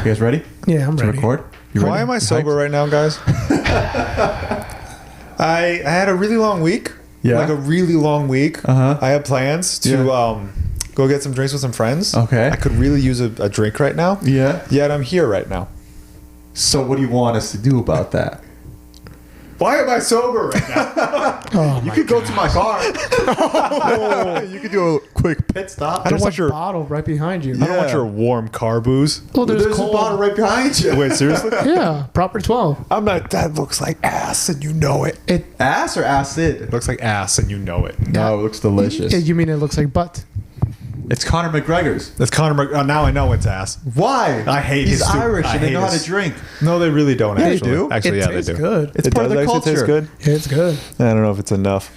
guys ready? Yeah, I'm to ready. record? Why am I sober right now, guys? I had a really long week. Yeah. Like a really long week. Uh-huh. I had plans to go get some drinks with some friends. Okay. I could really use a drink right now. Yeah. Yet I'm here right now. So what do you want us to do about that? Why am I sober right now? Oh, You my could go to my car. You could do a quick pit stop. I don't There's want a your bottle right behind you. I don't want your warm car booze. Oh, There's cold. a bottle right behind you. Wait, seriously? Yeah, proper 12. I'm not. That looks like ass, and you know it. It. Ass or acid? It looks like ass, and you know it. No, it looks delicious. Yeah, you mean it looks like butt? It's Conor McGregor's. That's Conor. Now I know it's ass. Why? I hate He's his soup. Irish I and they hate know how his- to drink. No, they really don't. Yeah, they Actually, do. Actually, It yeah, they tastes do. good. It's part of their actually taste culture. good. It's good. I don't know if it's enough.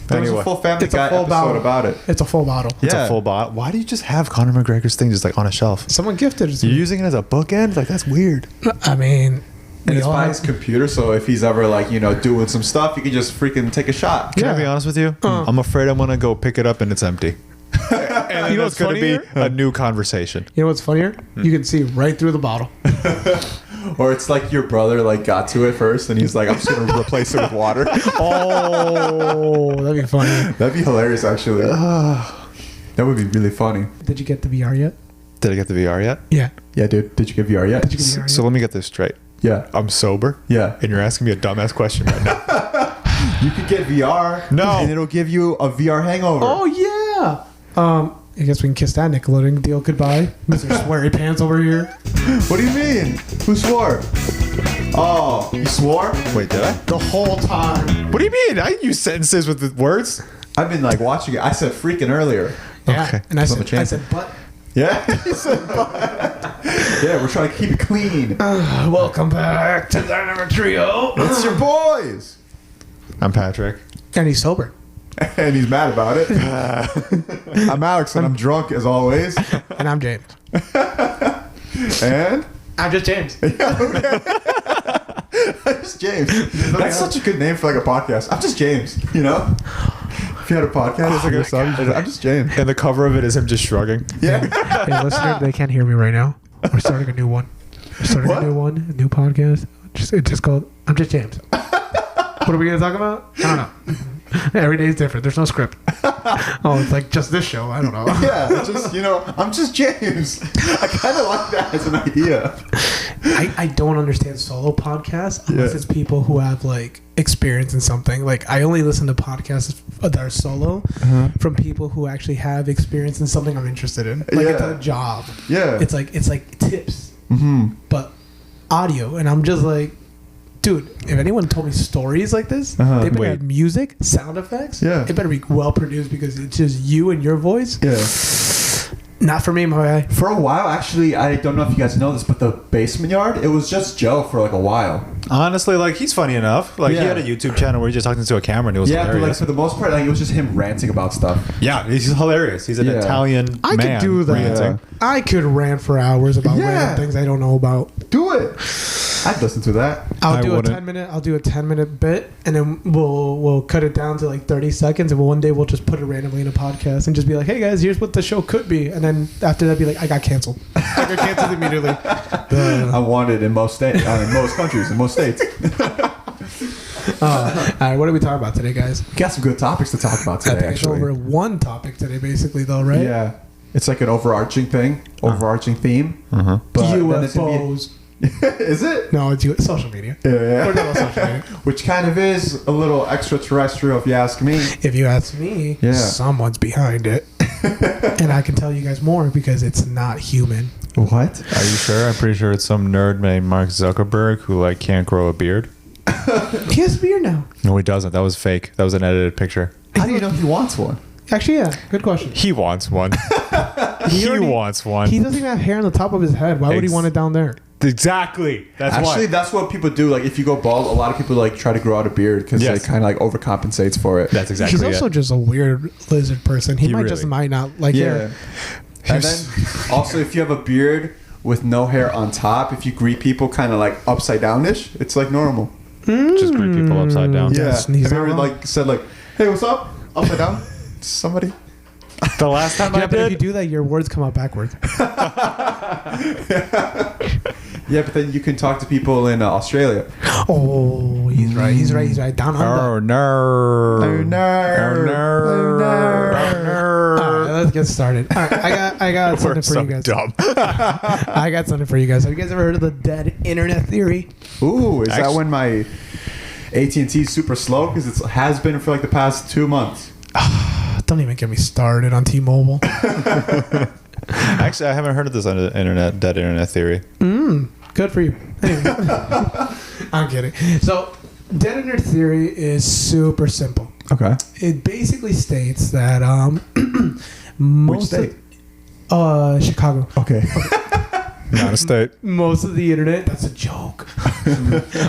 There was Anyway, a full Family It's a Guy full episode bottle. about it. It's a full bottle. it's Yeah. a full bot. Why do you just have Conor McGregor's thing just like on a shelf? Someone gifted it to You're me. using it as a bookend? Like that's weird. I mean, And we it's all by have- his computer, so if he's ever like, doing some stuff, you can just freaking take a shot. Can I Yeah. be honest with you? I'm afraid I'm gonna go pick it up and it's empty. And You know that's what's gonna be funnier? a new conversation. You know what's funnier? You can see right through the bottle. Or it's like your brother like got to it first and he's like, I'm just gonna replace it with water. Oh, that'd be funny. That'd be hilarious actually. That would be really funny. Did you get the VR yet? Did I get the VR yet? Yeah. Yeah, dude. Did you get VR yet? Did you get VR So yet? let me get this straight. Yeah. I'm sober, Yeah. and you're asking me a dumbass question right now. You could get VR. No. And it'll give you a VR hangover. Oh yeah. I guess we can kiss that Nickelodeon deal goodbye. Mr. Sweary Pants over here. What do you mean? Who swore? Oh, you swore? Wait, did I? The whole time. What do you mean? I use sentences with the words. I've been like watching it. I said freaking earlier. Yeah. Okay. And I Flip a said, chance. but Yeah? You said yeah, we're trying to keep it clean. welcome back to Dynamic Trio. It's your boys. I'm Patrick. And he's sober. And he's mad about it. I'm Alex and I'm drunk as always. And I'm James. And I'm just James. I'm just James. That's such a good name for like a podcast. I'm just James, If you had a podcast, it's like a song. I'm just James. And the cover of it is him just shrugging. Yeah. Hey, listener, they can't hear me right now. We're starting a new one. We're starting What? a new one, a new podcast. It's just called I'm Just James. What are we going to talk about? I don't know. Every day is different. There's no script. Oh, it's like just this show. I don't know. Yeah, it's just, I'm just James. I kind of like that as an idea. I don't understand solo podcasts unless Yeah. it's people who have like experience in something. Like I only listen to podcasts that are solo from people who actually have experience in something I'm interested in. Like it's Yeah. a job. Yeah. It's like tips, Mm-hmm. but audio, and I'm just like, dude, if anyone told me stories like this, they better Wait. have music, sound effects. Yeah. It better be well produced because it's just you and your voice. Yeah. Not for me, my guy. For a while, actually, I don't know if you guys know this, but the Basement Yard, it was just Joe for like a while. Honestly, like he's funny enough. Like he Yeah. had a YouTube channel where he just talked into a camera and it was Yeah, but like hilarious. for the most part, like it was just him ranting about stuff. Yeah, he's hilarious. He's an Yeah. Italian I man. could do that. ranting. I could rant for hours about Yeah. random things I don't know about. Do it. I'd listen to that. I'll I do wouldn't. I'll do a 10-minute bit, and then we'll cut it down to like 30 seconds, and one day we'll just put it randomly in a podcast and just be like, hey guys, here's what the show could be, and then after that be like, I got canceled. I got canceled immediately. I wanted in most states, in most countries, in most states. All right, what are we talking about today, guys? We got some good topics to talk about I today, think it's actually. over one topic today, basically, though, right? Yeah. It's like an overarching thing, overarching theme. But then there's gonna UFOs. be- Is it? No, it's social media. Yeah. We're not on social media. Which kind of is a little extraterrestrial, if you ask me. If you ask me, Yeah. someone's behind it. And I can tell you guys more because it's not human. What? Are you sure? I'm pretty sure it's some nerd named Mark Zuckerberg who like can't grow a beard. He has a beard now. No, he doesn't. That was fake. That was an edited picture. How do you know he wants one? Actually, yeah. Good question. He wants one. he already- wants one. He doesn't even have hair on the top of his head. Why would he want it down there? Exactly. That's Actually, why. that's what people do. Like, if you go bald, a lot of people like try to grow out a beard because Yes. it kind of like overcompensates for it. That's exactly He's also it. just a weird lizard person. He might just really- might not like Yeah. hair. And then also, if you have a beard with no hair on top, if you greet people kind of like upside downish, it's like normal. Just greet people upside down. Yeah. Yeah. Yes, he's Have you not ever wrong. like said like, "Hey, what's up?" Upside down. Somebody. The last time Yeah, I but if you did. do that, your words come out backwards. Yeah, but then you can talk to people in Australia. Oh, he's right. He's right. He's right. Down under. Oh no! Oh, no. Oh no! All right, let's get started. All right, I got something for you guys. Dumb. I got something for you guys. Have you guys ever heard of the dead internet theory? Ooh, is that when my AT&T is super slow? Because it has been for like the past 2 months. Don't even get me started on T-Mobile. Actually, I haven't heard of this on the internet, dead internet theory. Good for you. Anyway, I'm kidding. So, dead internet theory is super simple. Okay. It basically states that Which most state? of Chicago. Okay. Not a state. Most of the internet. That's a joke.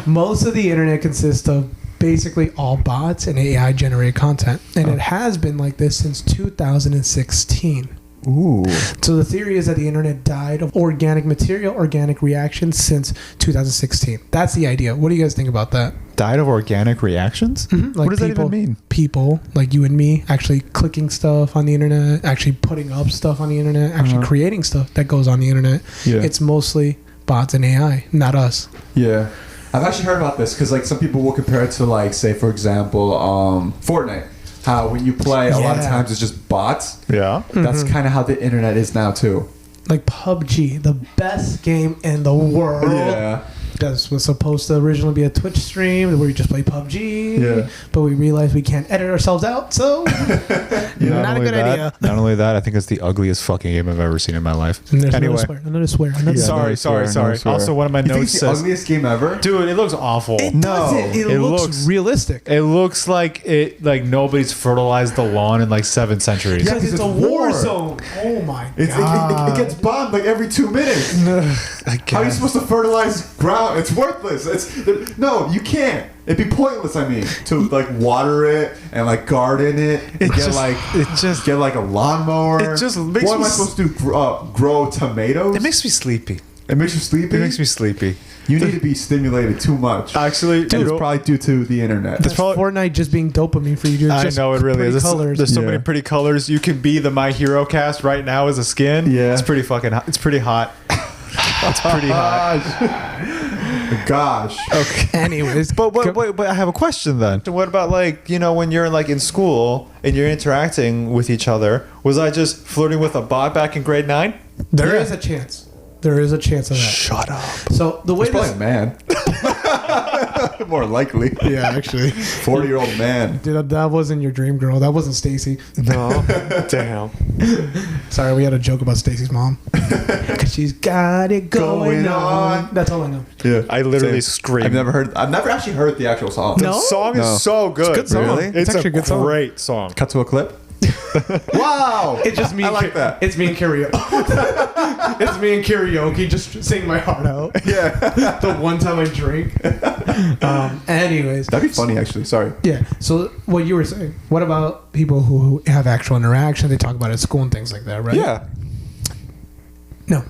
Most of the internet consists of basically all bots and AI generated content, and it has been like this since 2016. Ooh. So the theory is that the internet died of organic material, organic reactions since 2016. That's the idea. What do you guys think about that? Died of organic reactions? Like What does that even mean? People like you and me actually clicking stuff on the internet, actually putting up stuff on the internet, actually creating stuff that goes on the internet. Yeah. It's mostly bots and AI, not us. Yeah. I've actually heard about this because like some people will compare it to like, say, for example, Fortnite. How when you play, a lot of Yeah. times it's just bots. Yeah. That's kind of how the internet is now too. Like PUBG, the best game in the world. Yeah. This was supposed to originally be a Twitch stream where we just play PUBG. Yeah. But we realized we can't edit ourselves out, so not a good idea. Not only that, I think it's the ugliest fucking game I've ever seen in my life. And there's Anyway. another swear. Another Yeah. swear. Sorry. Also, one of my You think notes it's the says, ugliest game ever? dude, it looks awful. It No. doesn't. It It looks looks- realistic. It looks like nobody's fertilized the lawn in like 7 centuries. Yeah. Because it's a it's war war. zone. Oh my It god. gets bombed like every 2 minutes. How are you supposed to fertilize ground? It's worthless. No, you can't. It'd be pointless. I mean, to like water it and like garden it. And get like a lawnmower. It just makes what am me I supposed to do? Grow tomatoes? It makes me sleepy. It makes you sleepy. It makes me sleepy. You need to be stimulated too much. Actually, And it's probably due to the internet. That's probably- Fortnite just being dopamine for you, dude. I Just know it really pretty is. Colors. There's so Yeah. many pretty colors. You can be the My Hero cast right now as a skin. Yeah. It's pretty fucking hot. It's pretty hot. It's pretty hot. Gosh. Okay. Anyways, But I have a question then. What about like, when you're like in school and you're interacting with each other? Was I just flirting with a bot back in grade 9? there is a chance. There is a chance of that. Shut up. So the way It's probably this, a man. More likely. yeah, actually, 40-year-old man. dude, that wasn't your dream girl. That wasn't Stacy. No. Damn. Sorry, we had a joke about Stacy's mom. Cause she's got it going on. That's all I know. Yeah. I literally screamed. I've never actually heard the actual song. No? The song No. is so good. It's a good song. Really? It's actually a good song. great song. Cut to a clip. Wow. It's just me. I like that. It's me and karaoke. It's me and karaoke, just singing my heart out. Yeah. The one time I drink. Anyways, That'd be funny, actually. Sorry. yeah. So what you were saying? What about people who have actual interaction? They talk about it at school and things like that, right? Yeah. No.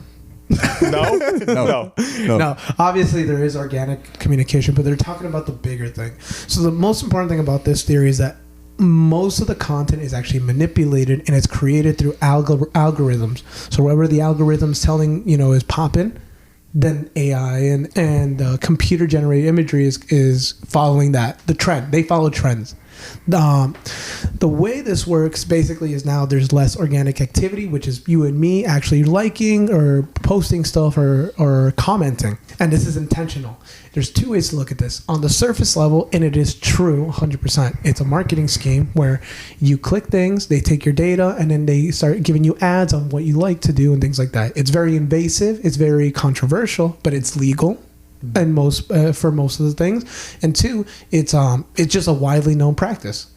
No? No. No, obviously there is organic communication, but they're talking about the bigger thing. So the most important thing about this theory is that most of the content is actually manipulated and it's created through algorithms. So whatever the algorithm's telling is popping, then AI and computer generated imagery is following that, the trend. They follow trends. The way this works basically is now there's less organic activity, which is you and me actually liking or posting stuff or commenting. And this is intentional. There's 2 ways to look at this. On the surface level, and it is true 100%, it's a marketing scheme where you click things, they take your data, and then they start giving you ads on what you like to do and things like that. It's very invasive, it's very controversial, but it's legal. And for most of the things, and 2, it's just a widely known practice.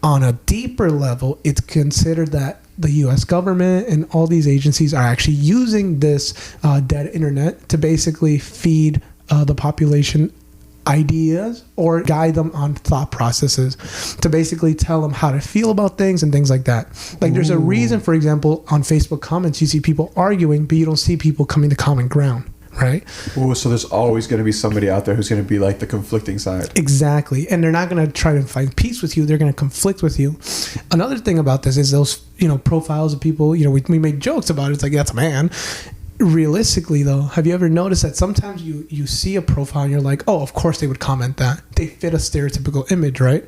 On a deeper level, it's considered that the U.S. government and all these agencies are actually using this dead internet to basically feed the population ideas or guide them on thought processes, to basically tell them how to feel about things and things like that. Like there's a reason, for example, on Facebook comments, you see people arguing, but you don't see people coming to common ground. Right? Ooh, so there's always going to be somebody out there who's going to be like the conflicting side. Exactly. And they're not going to try to find peace with you. They're going to conflict with you. Another thing about this is those, profiles of people, we make jokes about it. It's like, that's a man. realistically though, have you ever noticed that sometimes you see a profile and you're like, oh, of course they would comment that. They fit a stereotypical image, right?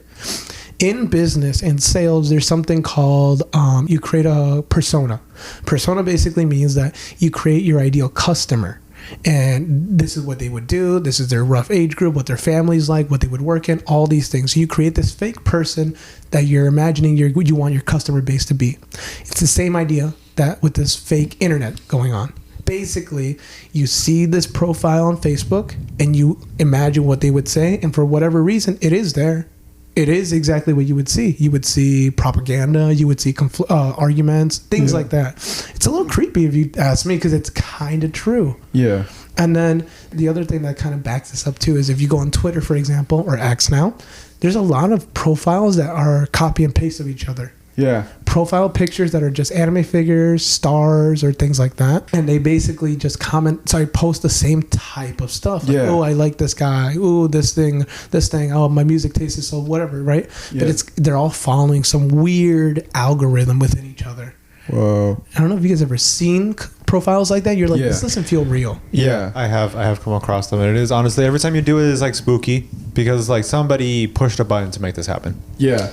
In business and sales, there's something called you create a persona. Persona basically means that you create your ideal customer. And this is what they would do. This is their rough age group, what their family's like, what they would work in, all these things. So you create this fake person that you're imagining you want your customer base to be. It's the same idea that with this fake internet going on. Basically, you see this profile on Facebook and you imagine what they would say. And for whatever reason, it is there. It is exactly what you would see. You would see propaganda. You would see arguments, things like that. It's a little creepy if you ask me, because it's kind of true. Yeah. And then the other thing that kind of backs this up too is if you go on Twitter, for example, or X now, there's a lot of profiles that are copy and paste of each other. Yeah. Profile pictures that are just anime figures, stars, or things like that. And they basically just post the same type of stuff. Like, oh, I like this guy. Oh, this thing. Oh, my music taste is so whatever, right? Yeah. But they're all following some weird algorithm within each other. Whoa. I don't know if you guys ever seen profiles like that. You're like, this doesn't feel real. Yeah, I have come across them, and it is honestly every time you do it is like spooky, because like somebody pushed a button to make this happen. Yeah.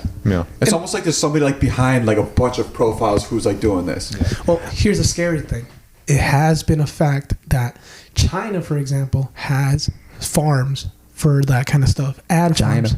It's almost like there's somebody like behind like a bunch of profiles who's like doing this. Yeah. Well, here's a scary thing. It has been a fact that China, for example, has farms for that kind of stuff. Farms.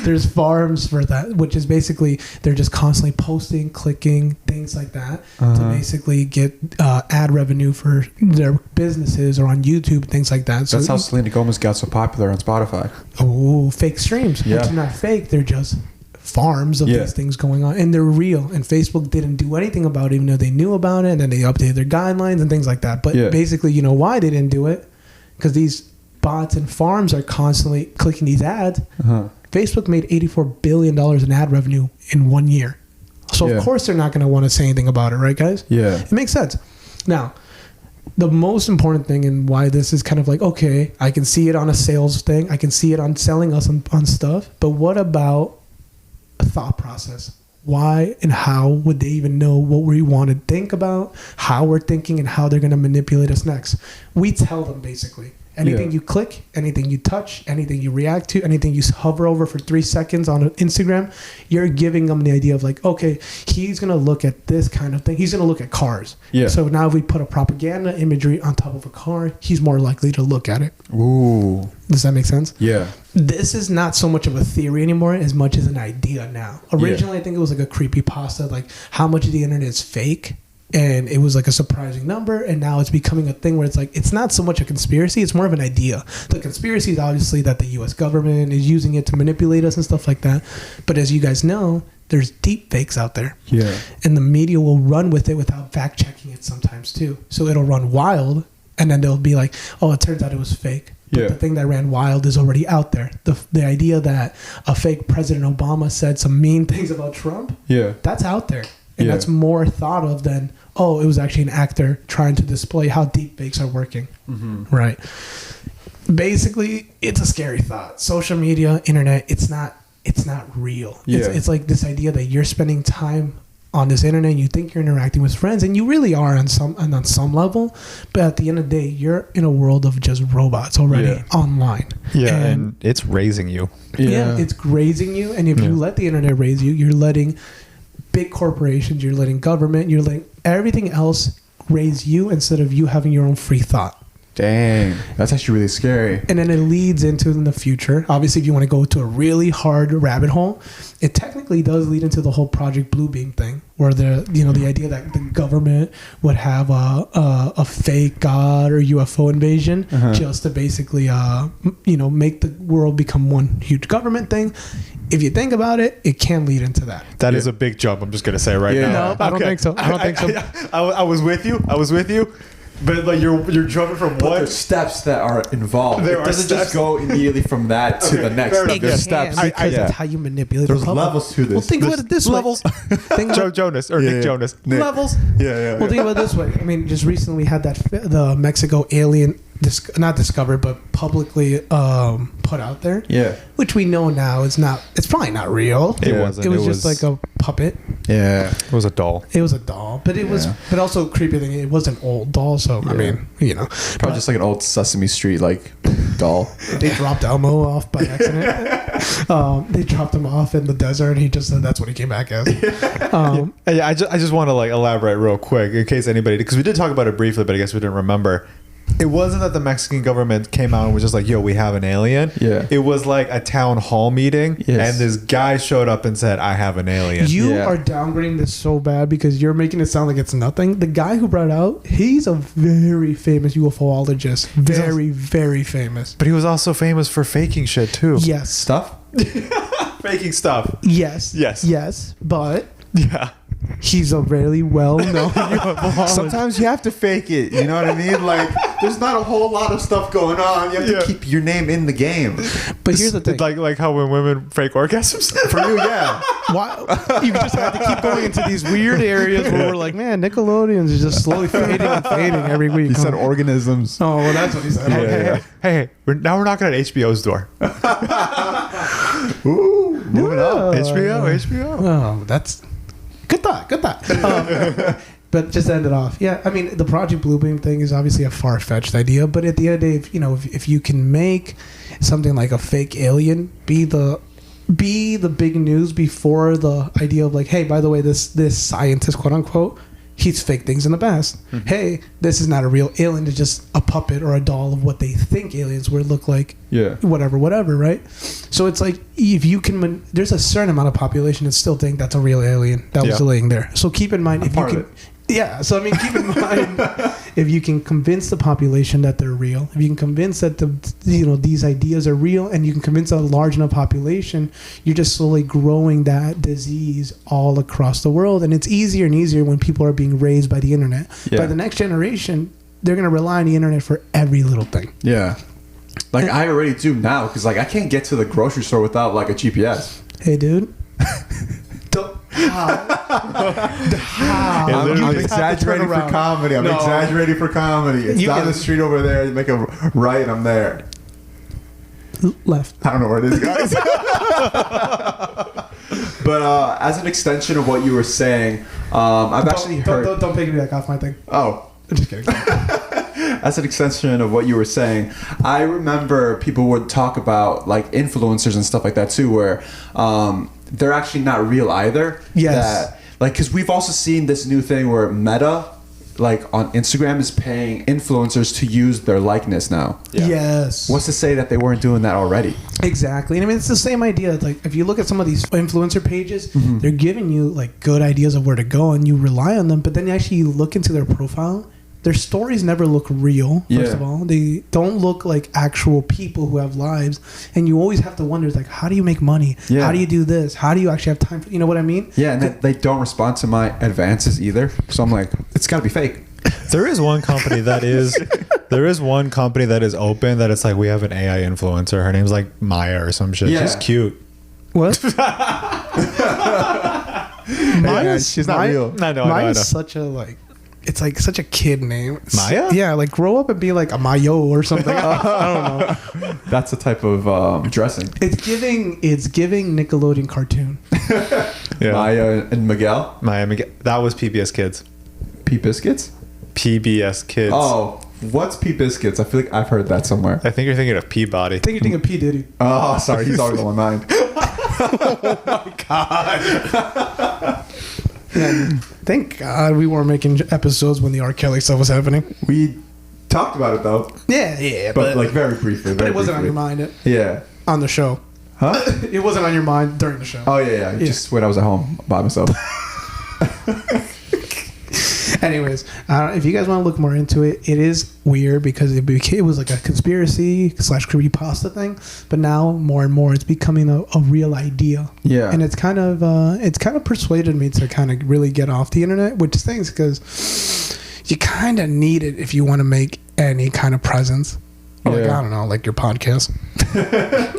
There's farms for that, which is basically they're just constantly posting, clicking, things like that to basically get ad revenue for their businesses or on YouTube, things like that. So that's how Selena Gomez got so popular on Spotify. Oh, fake streams. Yeah. Which are not fake. They're just farms of these things going on, and they're real. And Facebook didn't do anything about it, even though they knew about it, and then they updated their guidelines and things like that. But basically, you know why they didn't do it? Because these bots and farms are constantly clicking these ads. Facebook made $84 billion in ad revenue in 1 year. So, of course, they're not going to want to say anything about it, right, guys? Yeah. It makes sense. Now, the most important thing and why this is kind of like, okay, I can see it on a sales thing. I can see it on selling us on stuff. But what about a thought process? Why and how would they even know what we want to think about, how we're thinking, and how they're going to manipulate us next? We tell them, basically. Anything you click, anything you touch, anything you react to, anything you hover over for 3 seconds on Instagram, you're giving them the idea of like, okay, he's going to look at this kind of thing. He's going to look at cars. Yeah. So now if we put a propaganda imagery on top of a car, he's more likely to look at it. Ooh. Does that make sense? Yeah. This is not so much of a theory anymore as much as an idea now. Originally, I think it was like a creepypasta, like how much of the internet is fake. And it was like a surprising number, and now it's becoming a thing where it's like it's not so much a conspiracy, it's more of an idea. The conspiracy is obviously that the U.S. government is using it to manipulate us and stuff like that. But as you guys know, there's deep fakes out there. Yeah. And the media will run with it without fact checking it sometimes too. So it'll run wild, and then they'll be like, oh, it turns out it was fake. But the thing that ran wild is already out there. The idea that a fake President Obama said some mean things about Trump, that's out there. And that's more thought of than, oh, it was actually an actor trying to display how deep fakes are working. Mm-hmm. Right. Basically, it's a scary thought. Social media, internet, it's not real. Yeah. It's like this idea that you're spending time on this internet and you think you're interacting with friends, and you really are on some level, but at the end of the day, you're in a world of just robots already online. Yeah, and it's raising you. Yeah, it's raising you, and if you let the internet raise you, you're letting big corporations, you're letting government, you're letting everything else raise you instead of you having your own free thought. Dang, that's actually really scary. And then it leads into in the future. Obviously, if you want to go to a really hard rabbit hole, it technically does lead into the whole Project Bluebeam thing, where the idea that the government would have a fake god or UFO invasion just to basically make the world become one huge government thing. If you think about it, it can lead into that. That is a big jump. I'm just gonna say right now. No, I don't think so. I was with you. But like you're jumping from but there's steps that are involved. It doesn't just go immediately from that to the next step. There's steps. Because that's how you manipulate there's the public. Levels to this. Well, think about it this levels. way. Joe Jonas or Nick Jonas. Levels. Yeah. Well, think about it this way. I mean, just recently we had the Mexico alien not discovered, but publicly put out there. Yeah. Which we know now is not. It's probably not real. It wasn't. It was just like a puppet. Yeah. It was a doll. It was a doll, but it was. But also creepy thing. It was an old doll, so I mean, you know, Probably just like an old Sesame Street like doll. they dropped Elmo off by accident. They dropped him off in the desert. He just said that's what he came back as. Yeah, I just want to like elaborate real quick in case anybody, because we did talk about it briefly, but I guess we didn't remember. It wasn't that the Mexican government came out and was just like, yo, we have an alien. Yeah. It was like a town hall meeting. Yes. And this guy showed up and said, I have an alien. You Yeah. are downgrading this so bad because you're making it sound like it's nothing. The guy who brought it out, he's a very famous UFOologist. Very, very famous. But he was also famous for faking shit too. Yes. Stuff? Faking stuff. Yes. Yes. Yes. But Yeah. he's a really well-known UFOologist. Sometimes you have to fake it. You know what I mean? Like, there's not a whole lot of stuff going on. You have to keep your name in the game. But here's the thing. Like how when women fake orgasms. For you, yeah. Why, you just have to keep going into these weird areas where we're like, man, Nickelodeon's is just slowly fading and fading every week. He said organisms. Oh, well, that's what he said. Okay. Hey, now we're knocking at HBO's door. Ooh, moving up. HBO. Oh, that's good thought. Good thought. But just to end it off, yeah. I mean, the Project Bluebeam thing is obviously a far-fetched idea, but at the end of the day, if you can make something like a fake alien be the big news before the idea of like, hey, by the way, this scientist, quote unquote, he's faked things in the past. Mm-hmm. Hey, this is not a real alien; it's just a puppet or a doll of what they think aliens would look like. Yeah. Whatever, right? So it's like if you can, there's a certain amount of population that still think that's a real alien that was laying there. So keep in mind if you can. Yeah, so I mean, keep in mind if you can convince the population that they're real, if you can convince that these ideas are real, and you can convince a large enough population, you're just slowly growing that disease all across the world, and it's easier and easier when people are being raised by the internet. Yeah. By the next generation, they're gonna rely on the internet for every little thing. Yeah, like I already do now because like I can't get to the grocery store without like a GPS. Hey, dude. How? I'm exaggerating for comedy. Exaggerating for comedy. It's down the street over there. You make a right, and I'm there. Left. I don't know where it is, guys. But as an extension of what you were saying, I've actually heard. Don't piggyback off my thing. Oh, I'm just kidding. As an extension of what you were saying, I remember people would talk about like influencers and stuff like that too, where they're actually not real either. Yes. Because we've also seen this new thing where Meta, like on Instagram, is paying influencers to use their likeness now. Yeah. Yes. What's to say that they weren't doing that already? Exactly. And I mean, it's the same idea. Like, if you look at some of these influencer pages, they're giving you like good ideas of where to go, and you rely on them. But then you look into their profile. Their stories never look real, first of all. They don't look like actual people who have lives. And you always have to wonder, like, how do you make money? Yeah. How do you do this? How do you actually have time for, you know what I mean? Yeah, and they don't respond to my advances either. So I'm like, it's got to be fake. There is one company that is open that it's like, we have an AI influencer. Her name's like Maya or some shit. Yeah. She's cute. What? She's not real. I know. Maya's such a like. It's like such a kid name. Maya? Yeah, like grow up and be like a Mayo or something. I don't know. That's a type of dressing. It's giving Nickelodeon cartoon. Yeah. Maya and Miguel. That was PBS Kids. Pea Biscuits? PBS Kids. Oh, what's Pea Biscuits? I feel like I've heard that somewhere. I think you're thinking of Peabody. I think you're thinking of P. Diddy. Oh, sorry. He's always on my mind. Oh my God. Yeah, thank God we weren't making episodes when the R. Kelly stuff was happening. We talked about it though. Yeah, but like very briefly. But it wasn't on your mind. Yeah. On the show. Huh? It wasn't on your mind during the show. Oh yeah. Just when I was at home by myself. Anyways, if you guys want to look more into it, it is weird because it was like a conspiracy / creepypasta thing, but now more and more it's becoming a real idea. Yeah, and it's kind of persuaded me to kind of really get off the internet, which stinks because you kind of need it if you want to make any kind of presence. Or like, I don't know, like your podcast.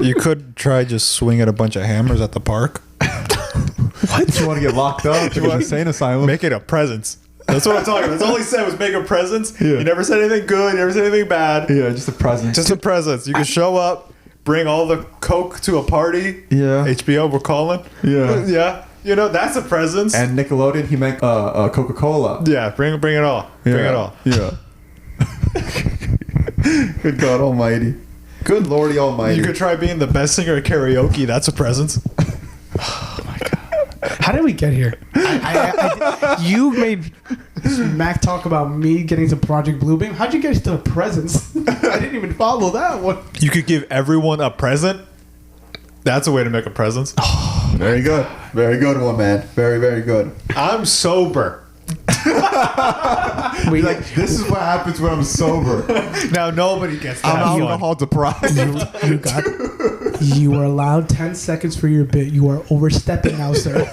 You could try just swinging a bunch of hammers at the park. What? You want to get locked up? You want insane asylum? Make it a presence. That's what I'm talking about. That's all he said was make a presence. Yeah. He never said anything good. He never said anything bad. Yeah, just a present. Just a presence. You can show up, bring all the Coke to a party. Yeah. HBO, we're calling. Yeah. Yeah. You know, that's a presence. And Nickelodeon, he meant Coca-Cola. Yeah, bring it all. Yeah. Bring it all. Yeah. Good God Almighty. Good Lordy Almighty. You could try being the best singer at karaoke. That's a presence. How did we get here? You made Mac talk about me getting to Project Bluebeam. How'd you get to the presents? I didn't even follow that one. You could give everyone a present. That's a way to make a presence. Very good. Very good one, man. Very, very good. I'm sober. You're like, this is what happens when I'm sober. Now nobody gets that. I'm alcohol deprived. You were allowed 10 seconds for your bit. You are overstepping now, sir.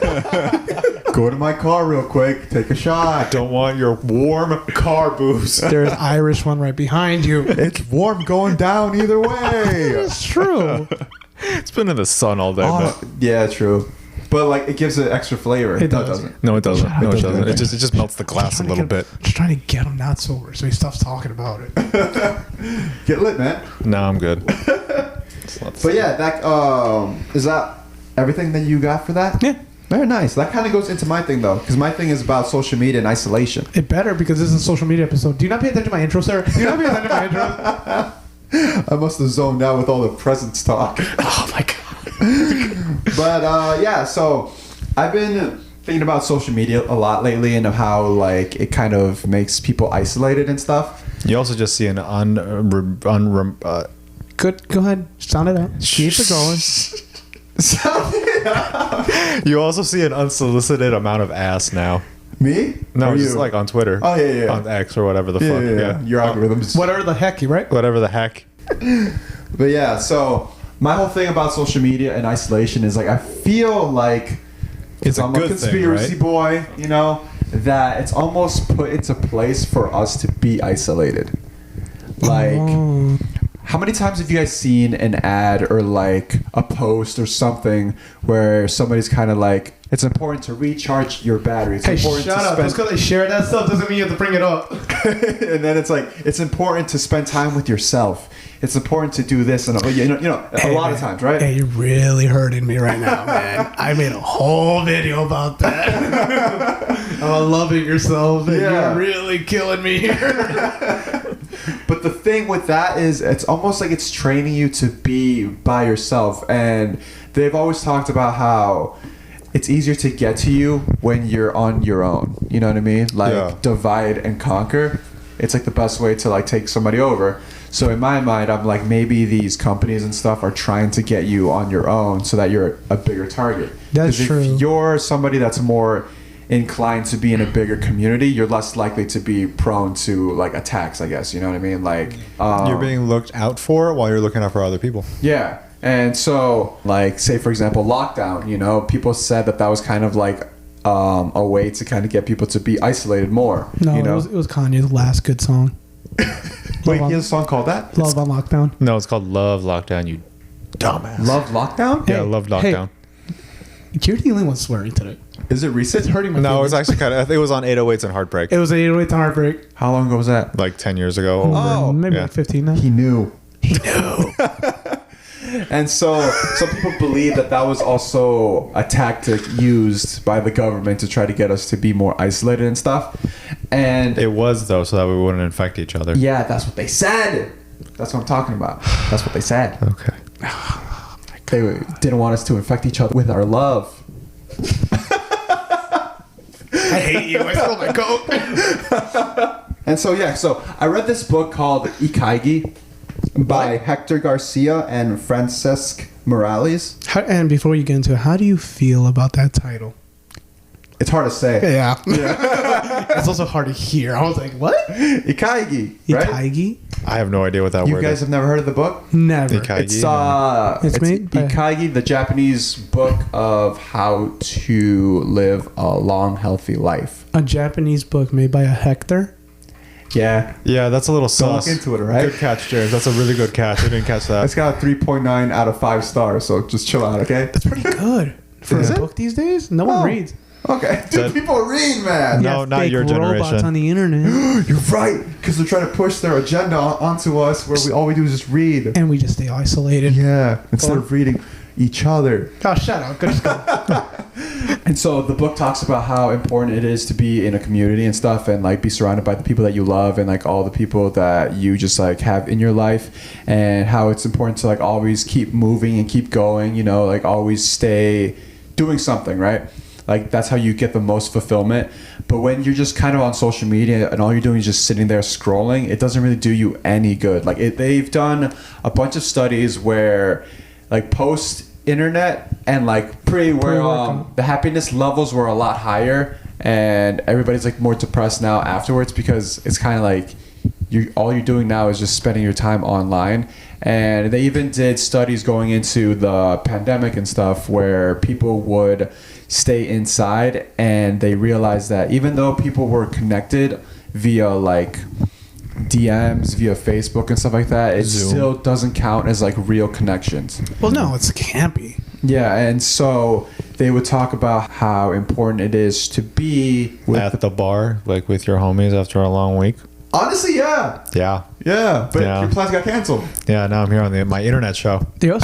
Go to my car real quick. Take a shot. Don't want your warm car booze. There's Irish one right behind you. It's warm going down either way. It's true. It's been in the sun all day. Oh, yeah, true. But like, it gives it extra flavor. It No, doesn't. No, it doesn't. No, it doesn't. Okay. It just melts the glass a little bit. Just trying to get him not sober so he stops talking about it. Get lit, man. No, I'm good. But yeah, that is that everything that you got for that? Yeah. Very nice. That kind of goes into my thing though, because my thing is about social media and isolation. It better because this is a social media episode. Do you not pay attention to my intro, sir? Do you not pay attention to my intro? I must have zoned out with all the presents talk. Oh my god. But yeah, so I've been thinking about social media a lot lately and of how like it kind of makes people isolated and stuff. You also just see an Good. Go ahead. Sound it out. Keep it going. You also see an unsolicited amount of ass now. Me? No, Or just you? like on Twitter. Oh, yeah, yeah. On X or whatever the Yeah, fuck. yeah. Your algorithms. Whatever the heck, you right? Whatever the heck. But yeah, so my whole thing about social media and isolation is like I feel like It's a I'm good a conspiracy thing, boy, you know, that it's almost put into place for us to be isolated. Like, Oh. how many times have you guys seen an ad or like a post or something where somebody's kind of like, it's important to recharge your battery. It's Hey, important shut to up. spend Just because I share that stuff doesn't mean you have to bring it up. and then it's like it's important to spend time with yourself. It's important to do this and you know a lot of times, right? Hey, you're really hurting me right now, man. I made a whole video about that. About loving yourself. And Yeah. You're really killing me here. But the thing with that is it's almost like it's training you to be by yourself. And they've always talked about how it's easier to get to you when you're on your own. You know what I mean? Like Yeah. divide and conquer. It's like the best way to like take somebody over. So in my mind, I'm like, maybe these companies and stuff are trying to get you on your own so that you're a bigger target. That's 'Cause true. If you're somebody that's more inclined to be in a bigger community, you're less likely to be prone to like attacks, I guess. You know what I mean? Like You're being looked out for while you're looking out for other people. yeah. And so, like, say for example, lockdown. You know, people said that was kind of like a way to kind of get people to be isolated more. No, you know? it was Kanye's last good song. Wait, Love he has a song called that? Love on Lockdown. No, it's called Love Lockdown, you dumbass. Love Lockdown? Yeah, Hey, Love hey. Lockdown. You're the only one swearing today. Is it recent? It's hurting my No, it was feelings. actually kind of, I think it was on 808s and Heartbreak. It was an 808 to Heartbreak. How long ago was that? Like 10 years ago. Oh, maybe yeah. like 15 now. He knew. And so some people believe that was also a tactic used by the government to try to get us to be more isolated and stuff. And It was, though, so that we wouldn't infect each other. yeah, that's what they said. That's what I'm talking about. That's what they said. Okay. They didn't want us to infect each other with our love. I hate you. I stole my coat. And so, yeah, so I read this book called Ikaigi by Hector Garcia and Francesc Morales. And before you get into it, how do you feel about that title? It's hard to say. Yeah. It's also hard to hear. I was like, what? Ikaigi, right? Ikaigi? I have no idea what that You word guys is. have never heard of the book? Never. Ikaigi? It's It's made by- Ikaigi, the Japanese book of how to live a long, healthy life. A Japanese book made by a Hector. Yeah. Yeah, that's a little Don't look sus. into it, all right? Good catch, James. That's a really good catch. I didn't catch that. It's got a 3.9 out of 5 stars, so just chill out, okay? That's pretty good. For Is a it? book these days, no one reads. Okay, dude, people read, man. No, not fake your robots generation. on the internet. You're right, because they're trying to push their agenda onto us, where all we do is just read. And we just stay isolated. Yeah, instead of reading each other. Oh, shut up. Good go. And so the book talks about how important it is to be in a community and stuff, and like be surrounded by the people that you love and like all the people that you just like have in your life, and how it's important to like always keep moving and keep going, you know, like always stay doing something, right? Like that's how you get the most fulfillment. But when you're just kind of on social media and all you're doing is just sitting there scrolling, it doesn't really do you any good. Like they've done a bunch of studies where like post internet and like Pre-workout. the happiness levels were a lot higher, and everybody's like more depressed now afterwards, because it's kind of like all you're doing now is just spending your time online. And they even did studies going into the pandemic and stuff where people would stay inside, and they realized that even though people were connected via like DMs, via Facebook and stuff like that, it Zoom. still doesn't count as like real connections. Well, no, it can't be. Yeah, and so they would talk about how important it is to be with At the bar, like with your homies after a long week. Honestly, yeah. Yeah. Yeah, but Yeah. your plans got canceled. Yeah, now I'm here on my internet show. Dios.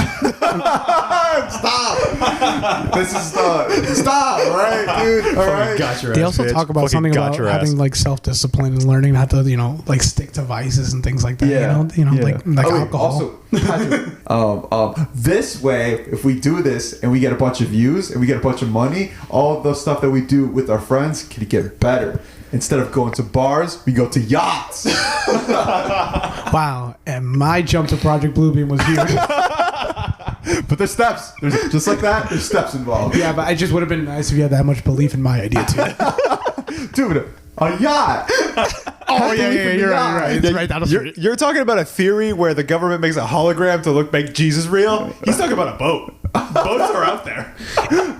Stop! This is stop, all right, dude? All right. Got your They ass, also bitch. talk about Fucking something got about your ass. having like self-discipline and learning how to, you know, like stick to vices and things like that. Yeah. You know, Yeah. like Oh, wait, alcohol. Also, Patrick, this way, if we do this and we get a bunch of views and we get a bunch of money, all the stuff that we do with our friends can get better. Instead of going to bars, we go to yachts. Wow. And my jump to Project Bluebeam was huge. But there's steps. There's just like that. There's steps involved. Yeah, but it just would have been nice if you had that much belief in my idea too. Dude, a yacht. Oh yeah, you're right. It's right down the street. You're talking about a theory where the government makes a hologram to make Jesus real. He's talking about a boat. Boats are out there.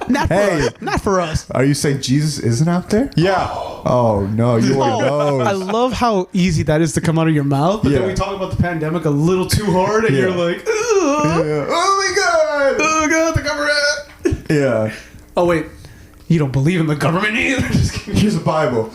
Not for Hey. us. Not for us. Are you saying Jesus isn't out there? Yeah. Oh no, you already Oh, I know. love how easy that is to come out of your mouth, but Yeah. then we talk about the pandemic a little too hard, and Yeah. you're like, Yeah. Oh my god. oh god, the government. Yeah. Oh wait, you don't believe in the government either? Just kidding. Here's a Bible.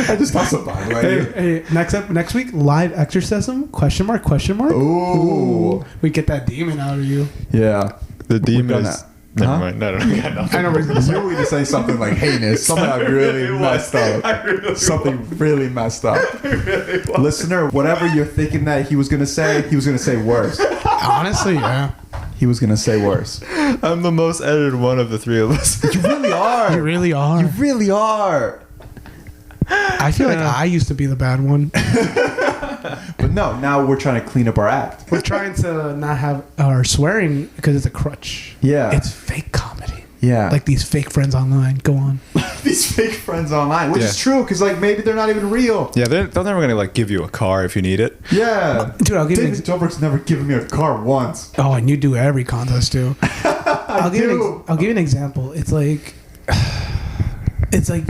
I just tossed a Bible at you. Hey, next week, live exorcism? Question mark? Ooh. We get that demon out of you. Yeah. The demon done is. that. Never Huh? mind. No, we got nothing. I know what he's gonna say. You were going to say something like heinous. Something I really messed up. Something really messed up. Listener, whatever you're thinking that he was going to say worse. Honestly, yeah. He was going to say worse. I'm the most edited one of the three of us. You really are. You really are. You really are. I feel like I used to be the bad one. But no, now we're trying to clean up our act. We're trying to not have our swearing because it's a crutch. Yeah. It's fake comedy. Yeah. Like these fake friends online. Go on. these fake friends online, which Yeah. is true because like maybe they're not even real. Yeah, they're never gonna give you a car if you need it. Yeah. Dude, I'll give you an David Dobrik's never given me a car once. Oh, and you do every contest too. I'll give you an example. It's like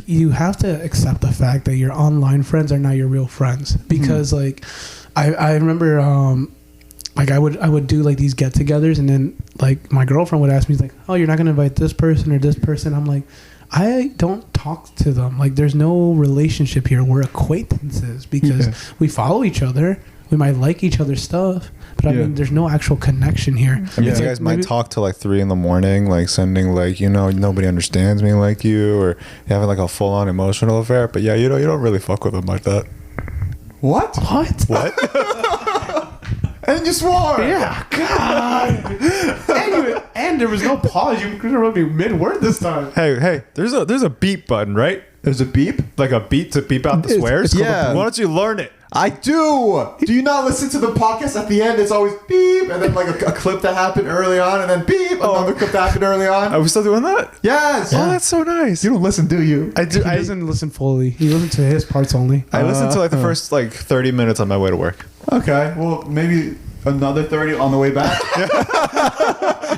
you have to accept the fact that your online friends are not your real friends because like I remember like I would do like these get-togethers and then like my girlfriend would ask me like, oh, you're not gonna invite this person or this person. I'm like, I don't talk to them. Like there's no relationship here. We're acquaintances because we follow each other. We might like each other's stuff, but I mean, there's no actual connection here. I mean, Yeah. you guys might talk till like 3 a.m, like sending like, nobody understands me like you, or having like a full on emotional affair. But yeah, you don't really fuck with them like that. What? What? And you swore. Yeah, God. and there was no pause. You could have me mid-word this time. Hey, there's a beep button, right? There's a beep. Like a beat to beep out the It's swears. called a beep. Why don't you learn it? I do. Do you not listen to the podcast? At the end, it's always beep, and then like a clip that happened early on, and then beep, another clip that happened early on. Are we still doing that? Yes. Oh, that's so nice. You don't listen, do you? I do. He doesn't listen fully. He listens to his parts only. I listened to like the first like 30 minutes on my way to work. Okay. Well, maybe another 30 on the way back.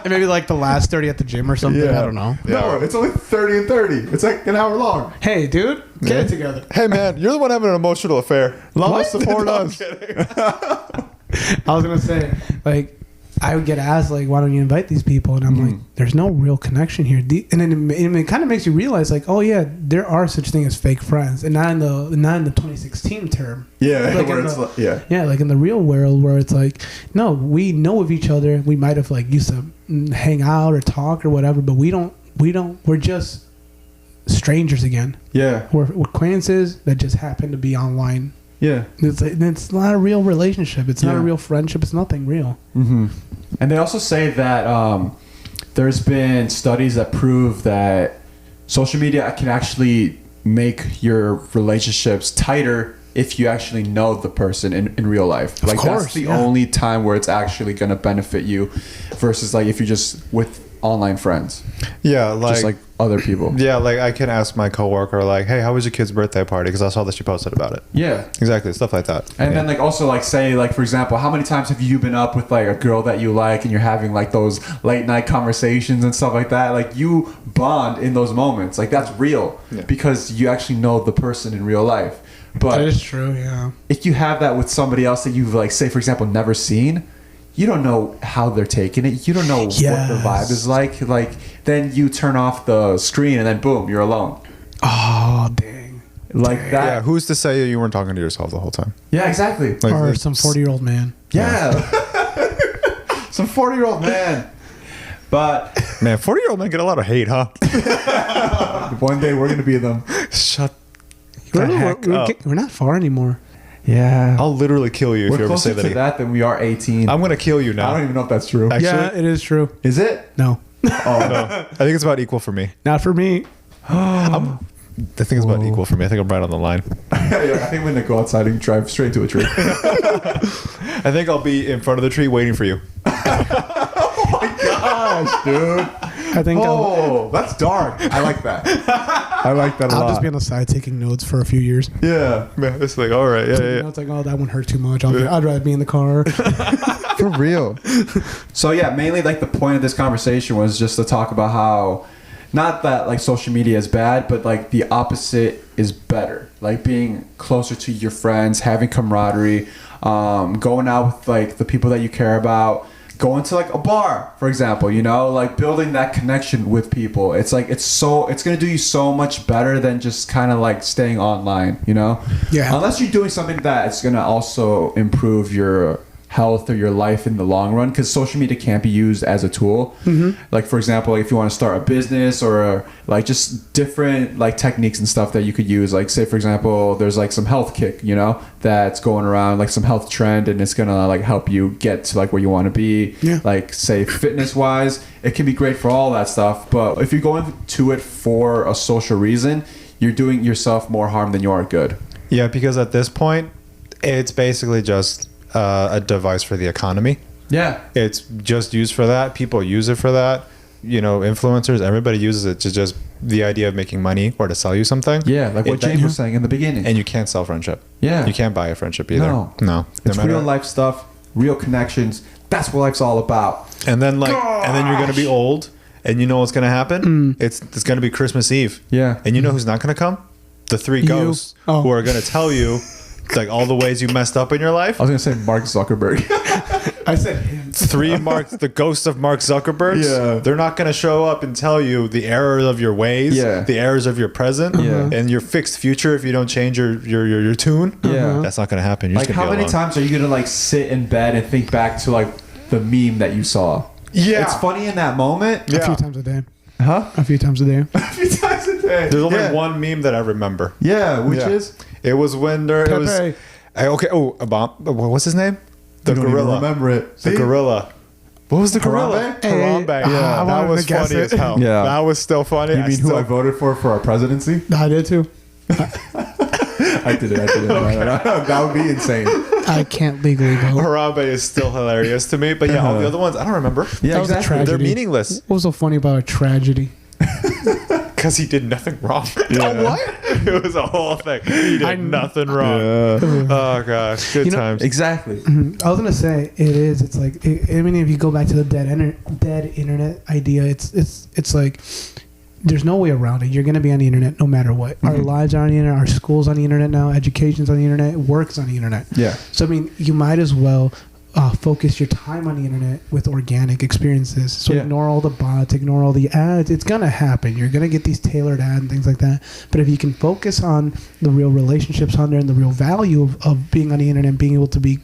And maybe like the last 30 at the gym or something. I don't know. No, it's only 30 and 30. It's like an hour long. Hey, dude, get it together. Hey man, you're the one having an emotional affair. Love us, support No, I'm us. kidding. I was gonna say, like, I would get asked like, why don't you invite these people? And I'm like, there's no real connection here. And then it kind of makes you realize like, oh yeah, there are such thing as fake friends, and not in the 2016 term. Yeah, Like where in it's the- like, yeah. Yeah, like in the real world where it's like, no, we know of each other. We might have like used to hang out or talk or whatever, but we're just strangers again. Yeah. We're acquaintances that just happen to be online. Yeah. It's not a real relationship. It's not a Yeah. real friendship. It's nothing real. Mm-hmm. And they also say that there's been studies that prove that social media can actually make your relationships tighter if you actually know the person in real life. Like course, that's the yeah. only time where it's actually going to benefit you versus like if you're just with online friends, Yeah, like, just like other people. yeah, like I can ask my coworker, like, "Hey, how was your kid's birthday party?" Because I saw that she posted about it. Yeah. Exactly, stuff like that. And then like also like say like for example, how many times have you been up with like a girl that you like and you're having like those late night conversations and stuff like that? Like you bond in those moments. Like that's real because you actually know the person in real life. But That is true. Yeah. if you have that with somebody else that you've like say for example never seen, you don't know how they're taking it. You don't know what the vibe is like. Like then you turn off the screen and then boom, you're alone. Oh dang. Like Yeah, that. who's to say you weren't talking to yourself the whole time? Yeah, exactly. Like, Or it's- some 40-year-old man. Yeah. Some 40-year-old man. But Man, 40-year-old men get a lot of hate, huh? One day we're gonna be them. Shut the heck up. We're not far anymore. yeah. I'll literally kill you if We're you ever closer say that to again. that than we are 18. I'm gonna kill you I now. don't even know if that's true. Actually, Yeah, it is true. Is it? No, Oh no. I think it's about equal for me. not for me. I think it's about equal for me. I think I'm right on the line. Yeah, I think we're gonna go outside and drive straight to a tree. I think I'll be in front of the tree waiting for you. Gosh, dude. I think Oh, that's dark. I like that. I like that a I'll lot. just be on the side taking notes for a few years. Yeah, Man, it's like, all right, yeah, You yeah. know, it's like, oh, that one hurt too much. I'd rather be in the car. for real. So yeah, mainly like the point of this conversation was just to talk about how not that like social media is bad, but like the opposite is better. Like being closer to your friends, having camaraderie, going out with like the people that you care about, going to like a bar, for example, you know, like building that connection with people. It's like it's gonna do you so much better than just kind of like staying online, you know? Yeah. Unless you're doing something that it's gonna also improve your health or your life in the long run, because social media can't be used as a tool. Like for example, like if you want to start a business or like just different like techniques and stuff that you could use, like say for example there's like some health kick, you know, that's going around, like some health trend, and it's gonna like help you get to like where you want to be. Yeah. Like say fitness wise, it can be great for all that stuff, but if you're going to it for a social reason, you're doing yourself more harm than you are good. Yeah, because at this point, it's basically just a device for the economy. Yeah. It's just used for that. People use it for that. You know, influencers, everybody uses it to just the idea of making money or to sell you something. Yeah, like what It- James was saying in the beginning. And you can't sell friendship. Yeah. You can't buy a friendship either. No. It's real life stuff, real connections. That's what life's all about. And then you're gonna be old, and you know what's gonna happen? It's gonna be Christmas Eve. Yeah. And you know who's not gonna come? The three You. ghosts Oh. who are gonna tell you like all the ways you messed up in your life. I was gonna say Mark Zuckerberg. I said him. The ghosts of Mark Zuckerberg. Yeah. They're not going to show up and tell you the errors of your ways, Yeah. the errors of your present, Yeah. and your fixed future if you don't change your tune. Yeah. That's not going to happen. You're Like just gonna how be many alone. times are you gonna like sit in bed and think back to like the meme that you saw? Yeah. It's funny in that moment. A Yeah. few times a day. Huh? A few times a day. A few times a day. There's only Yeah. one meme that I remember. Yeah, which Yeah. is It was when there it was Pepe. okay. Oh, what's his name? The you don't even gorilla. remember it. The See? gorilla. What was the gorilla? Harambe? Harambe. Hey, I that wanted was to guess funny it. as hell. Yeah. That was still funny. You mean who I voted for our presidency? I did too. I did it. That would be insane. I can't legally vote. Harambe is still hilarious to me, but yeah, all the other ones I don't remember. Yeah, That was a exactly. tragedy. They're meaningless What was so funny about a tragedy? because he did nothing wrong. Yeah. What? It was a whole thing. He did nothing wrong. Yeah. Oh gosh, good You know- times. Exactly. I was gonna say it is. It's like I mean, if you go back to the dead internet idea, it's like there's no way around it. You're gonna be on the internet no matter what. Our lives are on the internet. Our school's on the internet now. Education's on the internet. Work's on the internet. Yeah. So I mean, you might as well focus your time on the internet with organic experiences. So ignore all the bots, ignore all the ads. It's gonna happen. You're gonna get these tailored ads and things like that. But if you can focus on the real relationships on there and the real value of being on the internet and being able to be,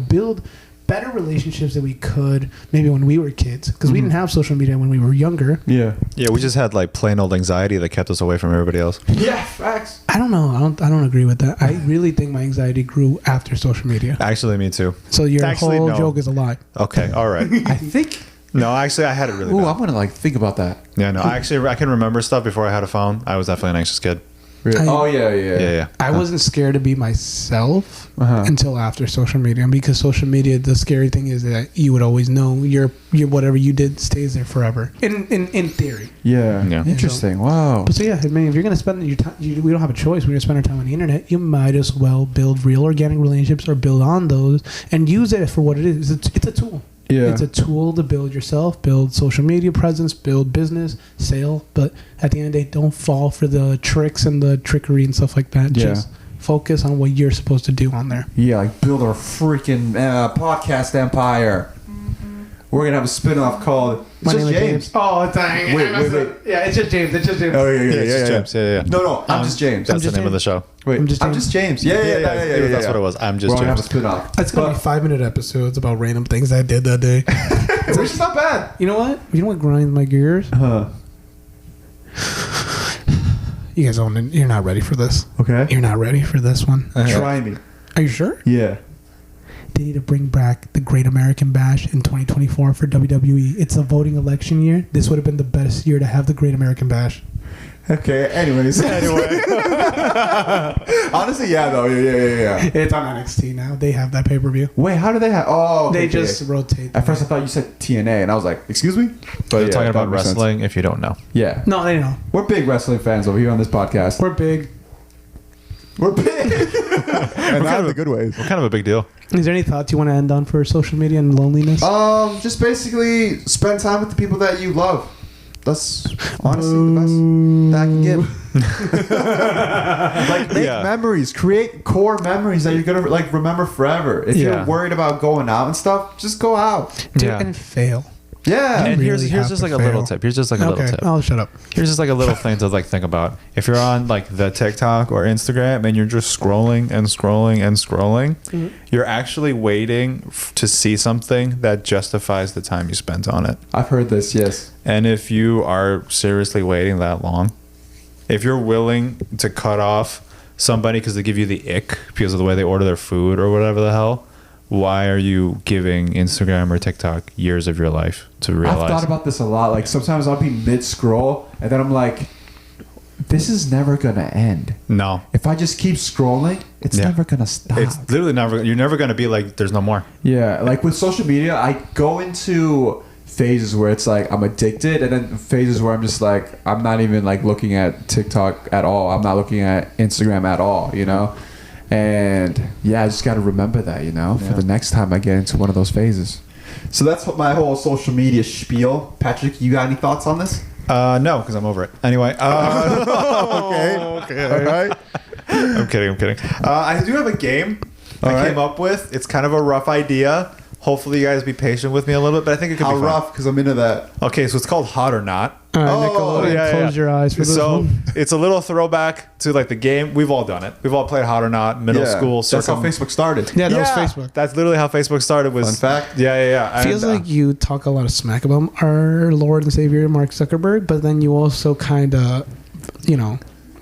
build better relationships than we could maybe when we were kids, because we didn't have social media when we were younger. Yeah, we just had like plain old anxiety that kept us away from everybody else. Yeah, facts. I don't know. I don't agree with that. I really think my anxiety grew after social media. Actually, me too. So your whole joke is a lie. Okay, all right. I think. No, actually, I had it really Ooh, bad. I'm gonna think about that. Yeah, no, I can remember stuff before I had a phone. I was definitely an anxious kid. Really? Yeah. I wasn't scared to be myself until after social media, and because social media, the scary thing is that you would always know your whatever you did stays there forever. In theory. Yeah. Interesting. Wow. But so yeah, I mean, if you're gonna spend your time, we don't have a choice. We're gonna spend our time on the internet. You might as well build real organic relationships or build on those and use it for what it is. It's a tool. Yeah. It's a tool to build yourself, build social media presence, build business, sale. But at the end of the day, don't fall for the tricks and the trickery and stuff like that. Yeah. Just focus on what you're supposed to do on there. Yeah, like build our freaking podcast empire. We're gonna have a spin-off called My It's name Just is James. Oh, dang. Wait. Yeah, it's just James. It's just James. Oh Yeah, it's just James. Yeah. No, I'm just James. That's the just name of the show. Wait, I'm just James. Yeah. That's what it was. I'm just We're gonna have a James. spin-off. It's going to be 5-minute episodes about random things I did that day. Which is not bad. You know what? You know what grinds my gears? You guys don't. You're not ready for this. Okay. You're not ready for this one. Try me. Are you sure? Yeah. They need to bring back the Great American Bash in 2024 for WWE. It's a voting election year. This would have been the best year to have the Great American Bash. Okay. Anyways. Honestly, yeah. Though. Yeah. It's on NXT now. They have that pay-per-view. Wait, how do they have? Oh, They okay. just rotate. At first, I thought you said TNA, and I was like, "Excuse me." But You're yeah, talking about that makes sense. wrestling if you don't know. Yeah, No, they know. we're big wrestling fans over here on this podcast. We're big. We're big, and not in the good ways. What kind of a big deal? Is there any thoughts you want to end on for social media and loneliness? Just basically spend time with the people that you love. That's honestly the best that I can give. Like make memories, create core memories that you're gonna like remember forever. If you're worried about going out and stuff, just go out. And fail. Yeah. And really here's have just to like a little fail. tip. Here's just like a little Okay, tip. I'll shut up. Here's just like a little thing to like think about. If you're on like the TikTok or Instagram and you're just scrolling and scrolling and scrolling, you're actually waiting to see something that justifies the time you spent on it. I've heard this. Yes. And if you are seriously waiting that long, if you're willing to cut off somebody because they give you the ick because of the way they order their food or whatever the hell, why are you giving Instagram or TikTok years of your life to realize? I've thought about this a lot. Like sometimes I'll be mid-scroll, and then I'm like, "This is never gonna end." No. If I just keep scrolling, it's never gonna stop. It's literally never. You're never gonna be like, "There's no more." Yeah, like with social media, I go into phases where it's like I'm addicted, and then phases where I'm just like I'm not even like looking at TikTok at all. I'm not looking at Instagram at all, you know. And yeah, I just got to remember that, you know, for the next time I get into one of those phases. So that's what my whole social media spiel. Patrick, you got any thoughts on this? No, because I'm over it. Anyway. Okay. All right. I'm kidding. I do have a game I came up with. It's kind of a rough idea. Hopefully you guys be patient with me a little bit, but I think it could How be fun. rough? Because I'm into that. Okay, so it's called Hot or Not. All right, Oh, Nickelodeon, close your eyes for this So one. it's a little throwback to like the game. We've all done it. We've all played Hot or Not, middle school. That's how Facebook started. Yeah, that was Facebook. That's literally how Facebook started. Was Fun fact. Yeah. Feels And, like you talk a lot of smack about our Lord and Savior Mark Zuckerberg, but then you also kind of,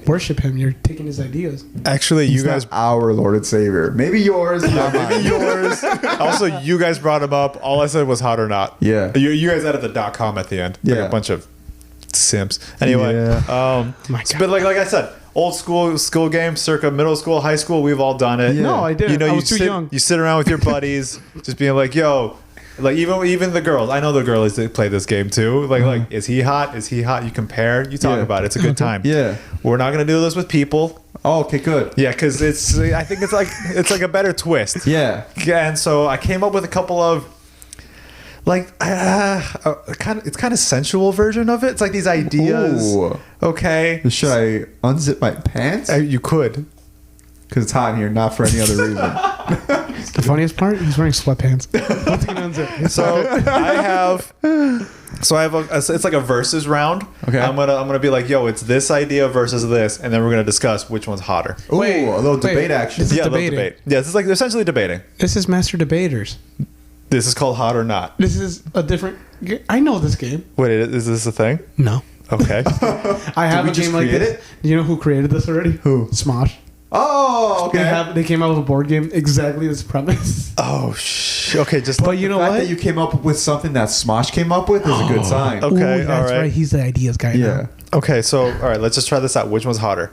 worship him. You're taking his ideas. actually, He's you guys. not our Lord and Savior. Maybe yours, not mine. Maybe yours. Also, you guys brought him up. All I said was Hot or Not. Yeah. You guys added the .com at the end. Like Yeah. a bunch of simps. Anyway. Yeah. My God. But like I said, old school game, circa middle school, high school. We've all done it. Yeah. No, I didn't. I you was too young. You sit around with your buddies, just being like, "Yo." Like even the girls, I know the girls that play this game too. Like, is he hot? Is he hot? You compare, you talk Yeah. about it. It's a good time. Yeah. We're not gonna do this with people. Oh, okay, good. Yeah, because I think it's like a better twist. Yeah. Yeah, and so I came up with a couple of it's kind of sensual version of it. It's like these ideas. Ooh. Okay. Should I unzip my pants? You could. Because it's hot in here, not for any other reason. The funniest part, he's wearing sweatpants. What's he gonna unzip? So I have it's like a versus round. Okay. I'm gonna be like, yo, it's this idea versus this, and then we're gonna discuss which one's hotter. Ooh, Wait, a little wait. debate action. This is Yeah, a little debating. debate. Yeah, this is like essentially debating. This is Master Debaters. This is called hot or not. This is a different. I know this game. Wait, is this a thing? No, Okay. I have we a just game like create this. it? Do you know who created this already? Who? Smosh. Oh, okay. They came out with a board game exactly this premise. Oh okay, just But you know the fact what? that you came up with something that Smosh came up with is a good sign. Okay. Ooh, that's all right. right. He's the ideas guy. Yeah. Now. Okay, so all right, let's just try this out. Which one's hotter?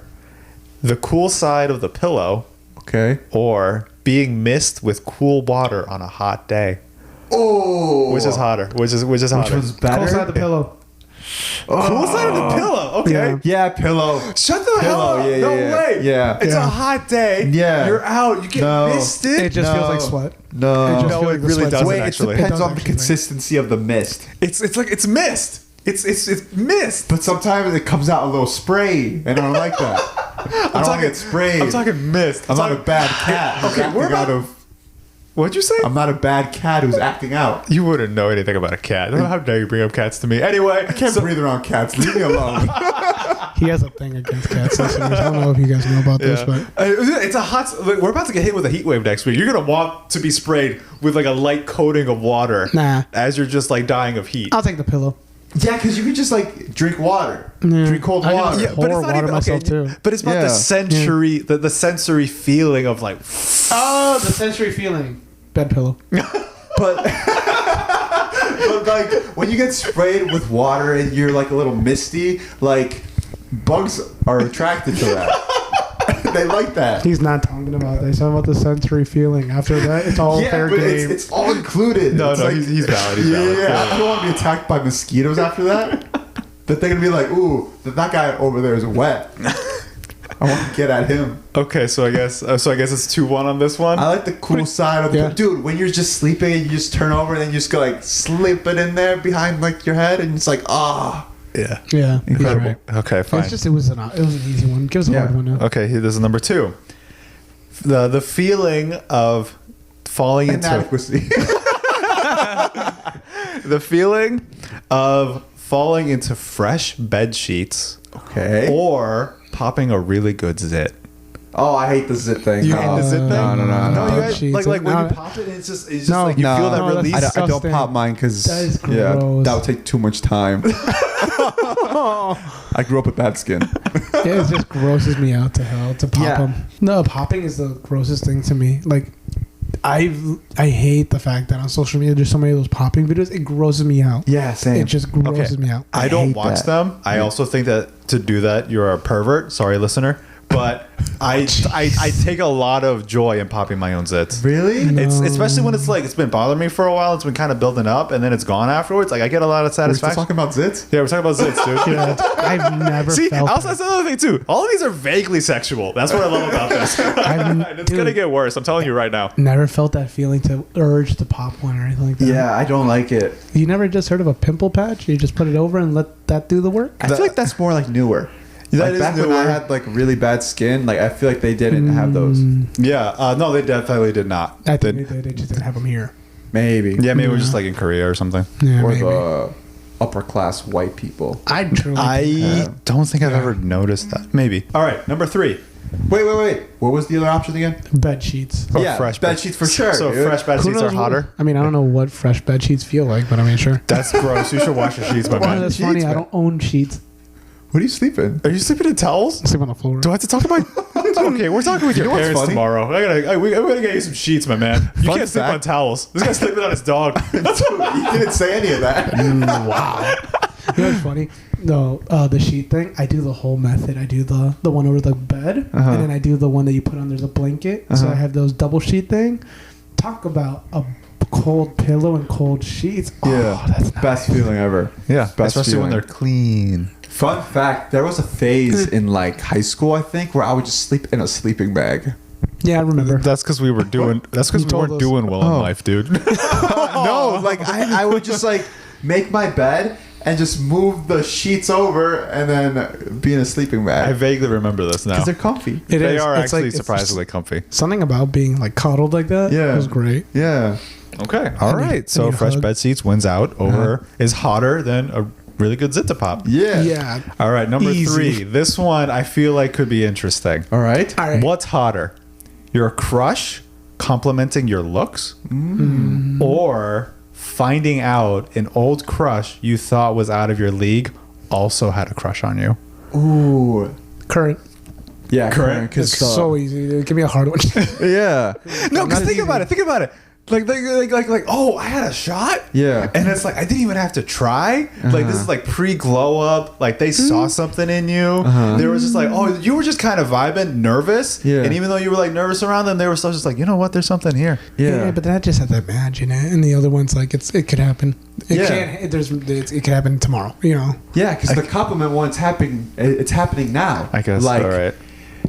The cool side of the pillow Okay. or being mist with cool water on a hot day? Oh. Which is hotter? Which is Which hotter? one's better? Cool side of the pillow. Cool side of the pillow. Okay. Yeah. Yeah, pillow. Shut the hell up. Yeah, no yeah, way. yeah. It's Yeah. a hot day. Yeah. You're out. You get No. misted. It just No. feels like sweat. No. It just No, feels it like the really sweat's- doesn't Wait, actually. it depends It does on the actually, right? consistency of the mist. it's like it's mist. It's mist. But sometimes it comes out a little spray, and I don't like that. I don't want to get sprayed. I'm talking mist. I'm not a bad cat. who's Okay, we're acting about- out of. What'd you say? I'm not a bad cat who's acting out. You wouldn't know anything about a cat. How dare you bring up cats to me? Anyway, I can't breathe around cats. Leave me alone. He has a thing against cats. Listeners. I don't know if you guys know about this, but It's a hot. Like, we're about to get hit with a heat wave next week. You're gonna want to be sprayed with like a light coating of water. Nah. As you're just like dying of heat. I'll take the pillow. Yeah, because you could just like drink water, Yeah. drink cold I can water. just pour water myself, too. But it's about Yeah. the sensory, the sensory feeling of like. Oh, the sensory feeling. Bed pillow. But like when you get sprayed with water and you're like a little misty, like bugs are attracted to that. They like that. He's not talking about that. He's talking about the sensory feeling. After that, it's all Yeah, fair but game. it's all included. No, It's no, like- he's valid. He's Yeah, valid. I don't want to be attacked by mosquitoes after that. But they're gonna be like, "Ooh, that guy over there is wet. I want to get at him." Okay, so I guess it's 2-1 on this one. I like the cool side of the Yeah. dude. When you're just sleeping and you just turn over and then you just go like slip it in there behind like your head and it's like Yeah. yeah, he's Incredible. right. Okay, fine. It was an easy one. Give us a Yeah. hard one now. Okay, this is number 2. The feeling of falling into inadequacy. the feeling of falling into fresh bed sheets Okay. or popping a really good zit. Oh, I hate the zit thing. You hate the zit thing? No. No, you guys, Sheets. like when No. you pop it, it's just No. like you No. feel that No, that's release. I don't disgusting. pop mine because That is yeah, gross. that would take too much time. I grew up with bad skin. Yeah, it just grosses me out to hell to pop Yeah. them. No, popping is the grossest thing to me. Like, I hate the fact that on social media there's so many of those popping videos. It grosses me out. Yeah, same. It just grosses me out. I don't hate watch that. them. I also think that to do that, you're a pervert. Sorry, listener. But I take a lot of joy in popping my own zits. Really? No. It's especially when it's like it's been bothering me for a while. It's been kind of building up, and then it's gone afterwards. Like I get a lot of Are we still satisfaction. talking about zits? Yeah, we're talking about zits, dude. I've never See, felt also that. that's another thing too. All of these are vaguely sexual. That's what I love about this. And it's dude. gonna get worse. I'm telling you right now. Never felt that feeling to urge to pop one or anything like that. Yeah, I don't like it. You never just heard of a pimple patch? You just put it over and let that do the work? I feel like that's more like newer. That Like is back when I newer. had like really bad skin, like I feel like they didn't have those. Yeah, no, they definitely did not. I think they just didn't have them here. Maybe. Yeah, maybe it was just like in Korea or something. Yeah, Or maybe. the upper class white people. I truly I don't think I've ever noticed that. Maybe. All right, number 3. Wait. What was the other option again? bed sheets. Oh, Yeah, fresh bed sheets for sure, So dude. fresh bed Who sheets are knows what- hotter. I mean, I don't know what fresh bed sheets feel like, but I mean, sure. That's gross. You should wash your sheets, my Well, man. that's sheets, funny. I man. don't own sheets. What are you sleeping? Are you sleeping in towels? I sleep on the floor. Do I have to talk about? Okay, we're talking with You your know what's parents funny? tomorrow. I'm gonna get you some sheets, my man. You Fun can't sleep fact- on towels. This guy's sleeping on his dog. You didn't say any of that. Wow. You know what's funny? No, the sheet thing. I do the whole method. I do the one over the bed, Uh-huh. and then I do the one that you put under the blanket. So I have those double sheet thing. Talk about a cold pillow and cold sheets. Yeah, Oh, that's best nice. feeling ever. Yeah, Best especially when feeling. they're clean. Fun fact: there was a phase in like high school, I think, where I would just sleep in a sleeping bag. Yeah, I remember. That's because we were doing. That's because You we told weren't us. doing well in Oh. life, dude. No, like I would just like make my bed and just move the sheets over and then be in a sleeping I bag. vaguely remember this now. Because they're comfy. They is. are It's actually it's surprisingly comfy. something about being like coddled like that. Yeah. was great. Yeah. Okay. All right. I So need a fresh hug. bed sheets wins out over is hotter than a really good Zit to Pop. Yeah. Yeah. All right. Number Easy. 3. This one I feel like could be interesting. All right. All right. What's hotter? Your crush complimenting your looks or finding out an old crush you thought was out of your league also had a crush on you? Ooh. Current. Yeah. Correct. It's so easy, dude. Give me a hard one. Yeah. No, because Not think as about it. Think about it. Like, oh, I had a shot. Yeah. And it's like I didn't even have to try. Like this is like pre-glow up. Like they saw something in you. They were just like, oh, you were just kind of vibing, nervous. Yeah. And even though you were like nervous around them, they were still just like, you know what? There's something here. Yeah. but that just has to imagine it, and the other one's like it could happen. It Yeah. can't. It could happen tomorrow. You know. Yeah, because the compliment one's happening. It's happening now. I guess. Like All right.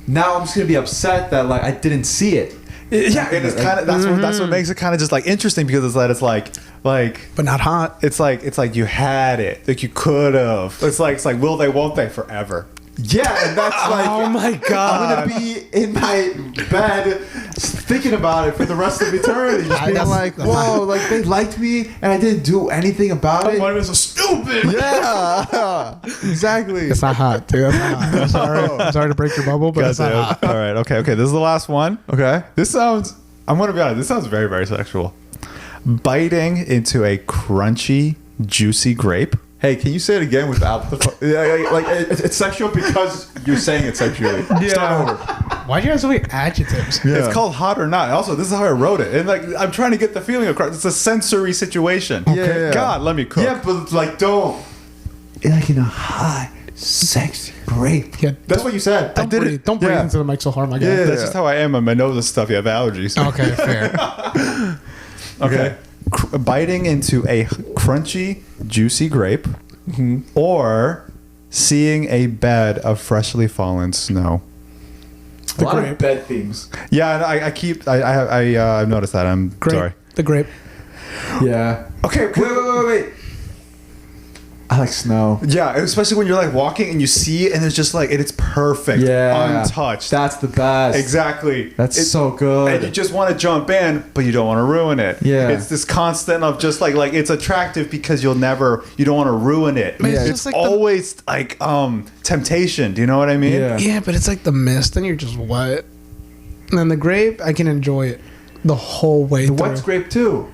now, I'm just gonna be upset that like I didn't see it. Yeah, and it's kind of that's what makes it kind of just like interesting because it's like But not hot. it's like you had it, like you could have. It's like will they, won't they, forever. Yeah, and that's like Oh my god. I'm gonna be in my bed thinking about it for the rest of eternity. Just being That's- like, that's whoa, like they liked me and I didn't do anything about it. was so stupid. Yeah, exactly. It's not hot, dude. That's not hot. I'm sorry. I'm sorry to break your bubble, but it's not hot. All right, okay. This is the last one. Okay. This sounds. I'm gonna be honest. This sounds very, very sexual. Biting into a crunchy, juicy grape. Hey, can you say it again without the like it's sexual because you're saying it sexually. Start over. Why do you have so many adjectives? Yeah. It's called hot or not. Also, this is how I wrote it, and like I'm trying to get the feeling across. It's a sensory situation. Yeah. God, let me cook. Yeah, but like don't like in a hot, sexy grape. Yeah, That's what you said. Don't breathe. Don't breathe Yeah. into the mic so hard, my guy. Yeah. That's just how I am. I know this stuff. You have allergies. Okay, fair. Okay. Biting into a crunchy, juicy grape, or seeing a bed of freshly fallen snow. A lot grape. of bed themes. Yeah, and I've noticed that. I'm Grape. sorry. The grape. Yeah. Okay. Wait. I like snow. Yeah, especially when you're like walking and you see it and it's just like it's perfect, Yeah. untouched. That's the best. Exactly. That's It's- so good. And you just want to jump in, but you don't want to ruin it. Yeah. It's this constant of just like it's attractive because you don't want to ruin it. Man, it's It's just like the- always like temptation. Do you know what I mean? Yeah. Yeah, but it's like the mist, and you're just wet. And then the grape, I can enjoy it the whole way The through. wet's grape too.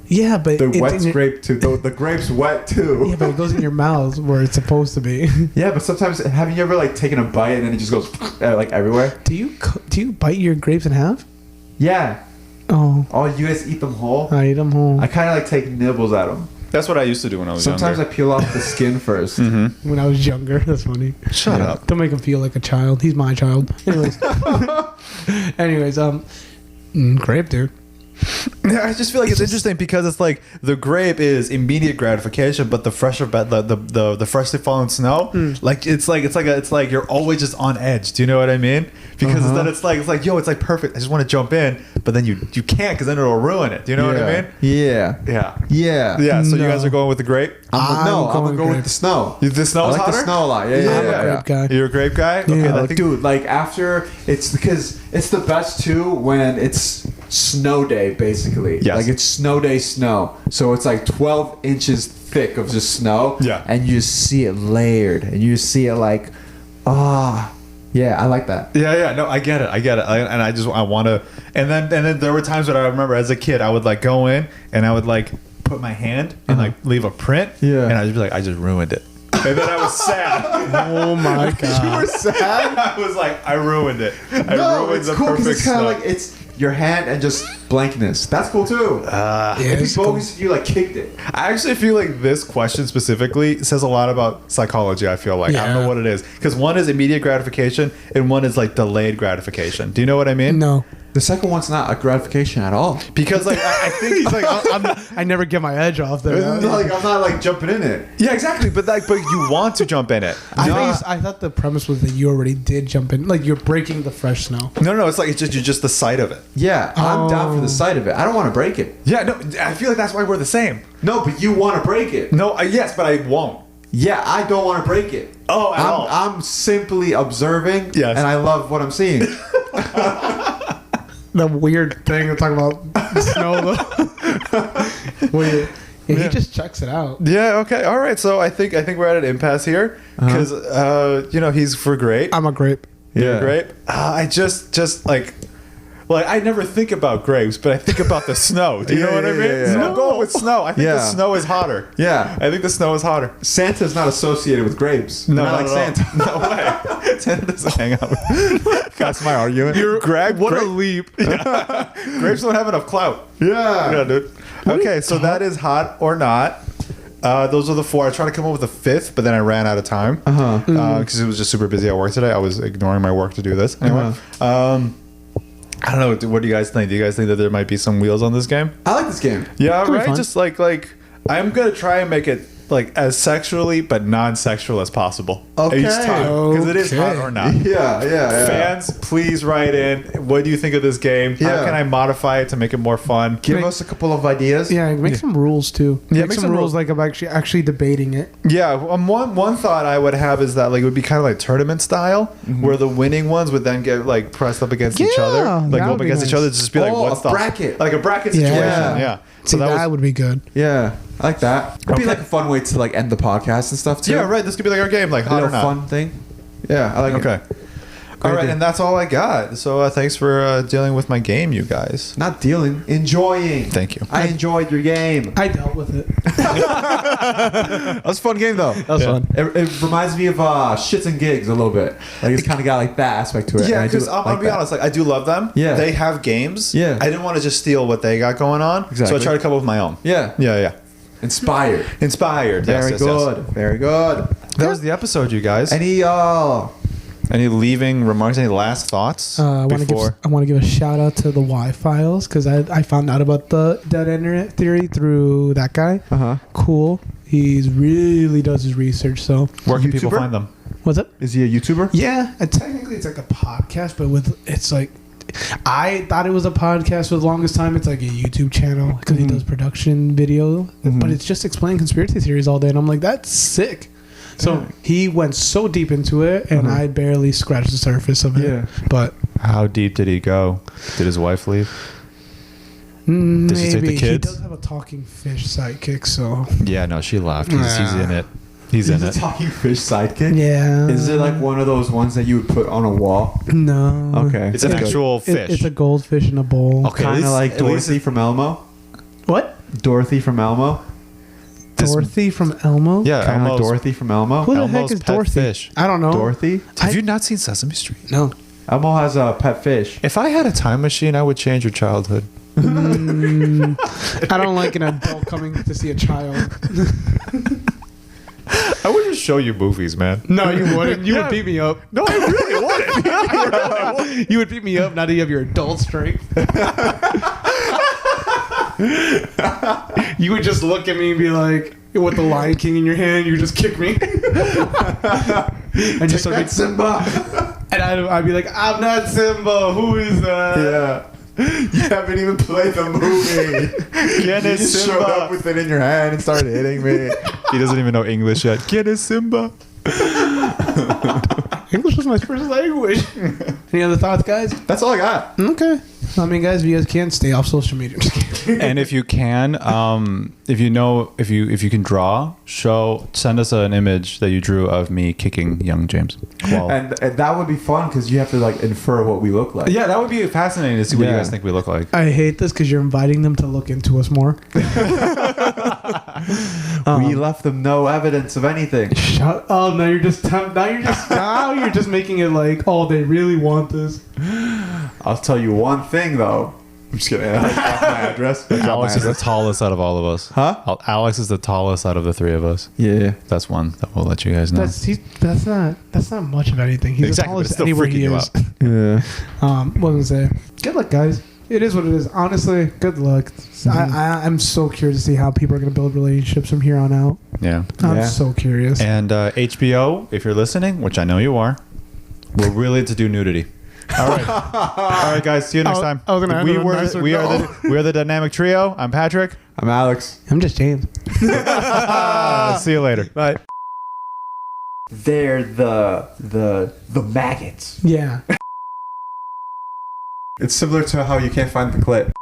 Yeah, but The it's wet's in your- grape too. The grape's wet too. Yeah, but it goes in your mouth where it's supposed to be. Yeah, but sometimes have you ever like taken a bite and then it just goes like everywhere? Do you bite your grapes in half? Yeah. Oh, Oh, you guys eat them whole? I eat them whole. I kind of like take nibbles at them. That's what I used to do when I was Sometimes younger. I peel off the skin first. When I was younger, that's funny. Shut Yeah. up. Don't make him feel like a child. He's my child. Anyways, grape, dude. Yeah, I just feel like it's interesting because it's like the grape is immediate gratification, but the freshly fallen snow, like it's like you're always just on edge. Do you know what I mean? Because then it's like it's like perfect. I just want to jump in, but then you can't because then it'll ruin it. Do you know what I mean? Yeah. Yeah. Yeah. Yeah. So you No. guys are going with the grape. I'm gonna going go with grape. the snow. The snow I is like hotter. the snow a lot. Yeah, Yeah, yeah, I'm yeah. a grape guy. You're a grape guy. Okay, Yeah. I Like, think- dude, like after it's because it's the best too when it's snow day basically. Yes. Like it's snow day snow. So it's like 12 inches thick of just snow. Yeah. And you just see it layered and you see it like, yeah, I like that. Yeah, no, I get it, I want to, and then there were times that I remember as a kid, I would like go in and I would like put my hand and like leave a print, Yeah. and I'd just be like, I just ruined it, and then I was sad. Oh my You god. were sad? I was like, I ruined it. I No, ruined it's the cool because perfect it's kind of snow. like it's your hand and just blankness. That's cool too. Yeah, It'd be it's cool. bogus if you like kicked it. I actually feel like this question specifically says a lot about psychology. I feel like I don't know Yeah. what it is because one is immediate gratification and one is like delayed gratification. Do you know what I mean? No, The second one's not a gratification at all. Because like I think it's like I never get my edge off there. It's like I'm not like jumping in it. yeah, exactly. But you want to jump in it. I thought the premise was that you already did jump in, like you're breaking the fresh snow. No, it's like you're just the sight of it. Yeah, I'm down for the sight of it. I don't want to break it. Yeah, no, I feel like that's why we're the same. No, but you want to break it. No, yes, but I won't. Yeah, I don't want to break it. Oh, at all. I'm simply observing, Yes. and I love what I'm seeing. The weird thing of talking about snow, though. Weird. Yeah, he just checks it out. Yeah. Okay. All right. So I think we're at an impasse here because he's for grape. I'm a grape. You're grape. I just like. Well, I never think about grapes, but I think about the snow. Do you know what I mean? yeah. So I'm going with snow. I think Yeah. the snow is hotter. Yeah. I think the snow is hotter. Santa's not associated with grapes. No, Not like not Santa. No way. Santa doesn't hang out with. That's my argument. Greg, what a Grape- leap. Yeah. Grapes don't have enough clout. Yeah. Yeah, dude. Okay, so that is hot or not. Those are the 4. I tried to come up with a 5th, but then I ran out of time because it was just super busy at work today. I was ignoring my work to do this. Anyway, I don't know. What do you guys think? Do you guys think that there might be some wheels on this game? I like this game. Yeah, Could be right. fun. Just like I'm gonna try and make it like as sexually but non-sexual as possible. Okay. Each time because it is hot Okay. or not. Yeah. Fans, please write in. What do you think of this game? How Yeah. can I modify it to make it more fun? Give Make- us a couple of ideas. Yeah, make some rules too. Yeah, make some rules like I'm actually debating it. Yeah, one thought I would have is that like it would be kind of like tournament style, where the winning ones would then get like pressed up against each Yeah, other, like that go would up be against each nice. other, just be like, Oh, what's a the bracket. like a bracket Yeah. situation? Yeah. See, that that was would be good. Yeah. I like that. It'd be Okay. like a fun way to like end the podcast and stuff too. yeah, right. This could be like our game, like A hot or little not. fun thing. Yeah, I like Okay. it. All right, idea. and that's all I got. So thanks for dealing with my game, you guys. Not dealing, enjoying. Thank you. I enjoyed your game. I dealt with it. That was a fun game though. That was Yeah. fun. It reminds me of Shits and Gigs a little bit. Like it's kind of got like that aspect to it. Yeah, and I do because I'll like be that. honest, like I do love them. Yeah. They have games. Yeah. I didn't want to just steal what they got going on. Exactly. So I tried to come up with my own. Yeah. Yeah. Inspired. Inspired. Yes, Very yes, yes. good. Very good. That was the episode, you guys. Any Any leaving remarks? Any last thoughts I want to give a shout out to the Y-Files because I found out about the dead internet theory through that guy. Cool. He's really does his research. So Where can people YouTuber? find them? what's up? Is he a YouTuber? Yeah, and technically it's like a podcast, but it's like I thought it was a podcast for the longest time. It's like a YouTube channel because he does production video, but it's just explaining conspiracy theories all day, and I'm like, that's sick. So he went so deep into it, and I barely scratched the surface of it. Yeah. But How deep did he go? Did his wife leave? Did she take the maybe he kids? does have a talking fish sidekick, so Yeah, no, she left. He's in it. He's in a it. talking fish sidekick. yeah. Is it like one of those ones that you would put on a wall? No. Okay. It's an Good. actual fish. It's a goldfish in a bowl. Okay, Kind at of least- like at least Dorothy from Elmo. What? Dorothy from Elmo. Dorothy from Elmo? Yeah, Kind of like Elmo's- Dorothy from Elmo. Who the Elmo's heck is pet Dorothy? fish. I don't know. Dorothy. Have you not seen Sesame Street? No. Elmo has a pet fish. If I had a time machine, I would change your childhood. I don't like an adult coming to see a child. I would just show you movies, man. No, you wouldn't. You Yeah. would beat me up. No, I really wouldn't. You would beat me up now that you have your adult strength. You would just look at me and be like, with the Lion King in your hand, you just kick me. And just Take that, Simba. and I'd be like, I'm not Simba. Who is that? Yeah. You haven't even played the movie. You just showed up with it in your hand and started hitting me. He doesn't even know English yet. Get it, Simba. English was my first language. Any other thoughts, guys? That's all I got. Okay. I mean, guys, if you guys can, stay off social media. Just kidding. And if you can, if you can draw, send us an image that you drew of me kicking young James. Well, And that would be fun because you have to like infer what we look like. yeah, that would be fascinating to see what you Yeah. guys think we look like. I hate this because you're inviting them to look into us more. We left them no evidence of anything. Shut up! Now you're just now you're just making it like, oh, they really want this. I'll tell you one thing though. I'm just kidding. I got my address. I got Alex my is the address. tallest out of all of us. Huh? Alex is the tallest out of the three of us. Yeah. That's one that we'll let you guys know. That's not much of anything. He's Exactly, but the it's tallest still anywhere freaking he you is. Yeah. What was I say? Good luck, guys. It is what it is. Honestly, good luck. I'm so curious to see how people are going to build relationships from here on out. Yeah. I'm Yeah. so curious. And HBO, if you're listening, which I know you are, we're really to do nudity. All right, all right, guys. See you next time. I was gonna add we a were nicer we are goal. we are the dynamic trio. I'm Patrick. I'm Alex. I'm just James. See you later. Bye. they're the maggots. Yeah. It's similar to how you can't find the clit.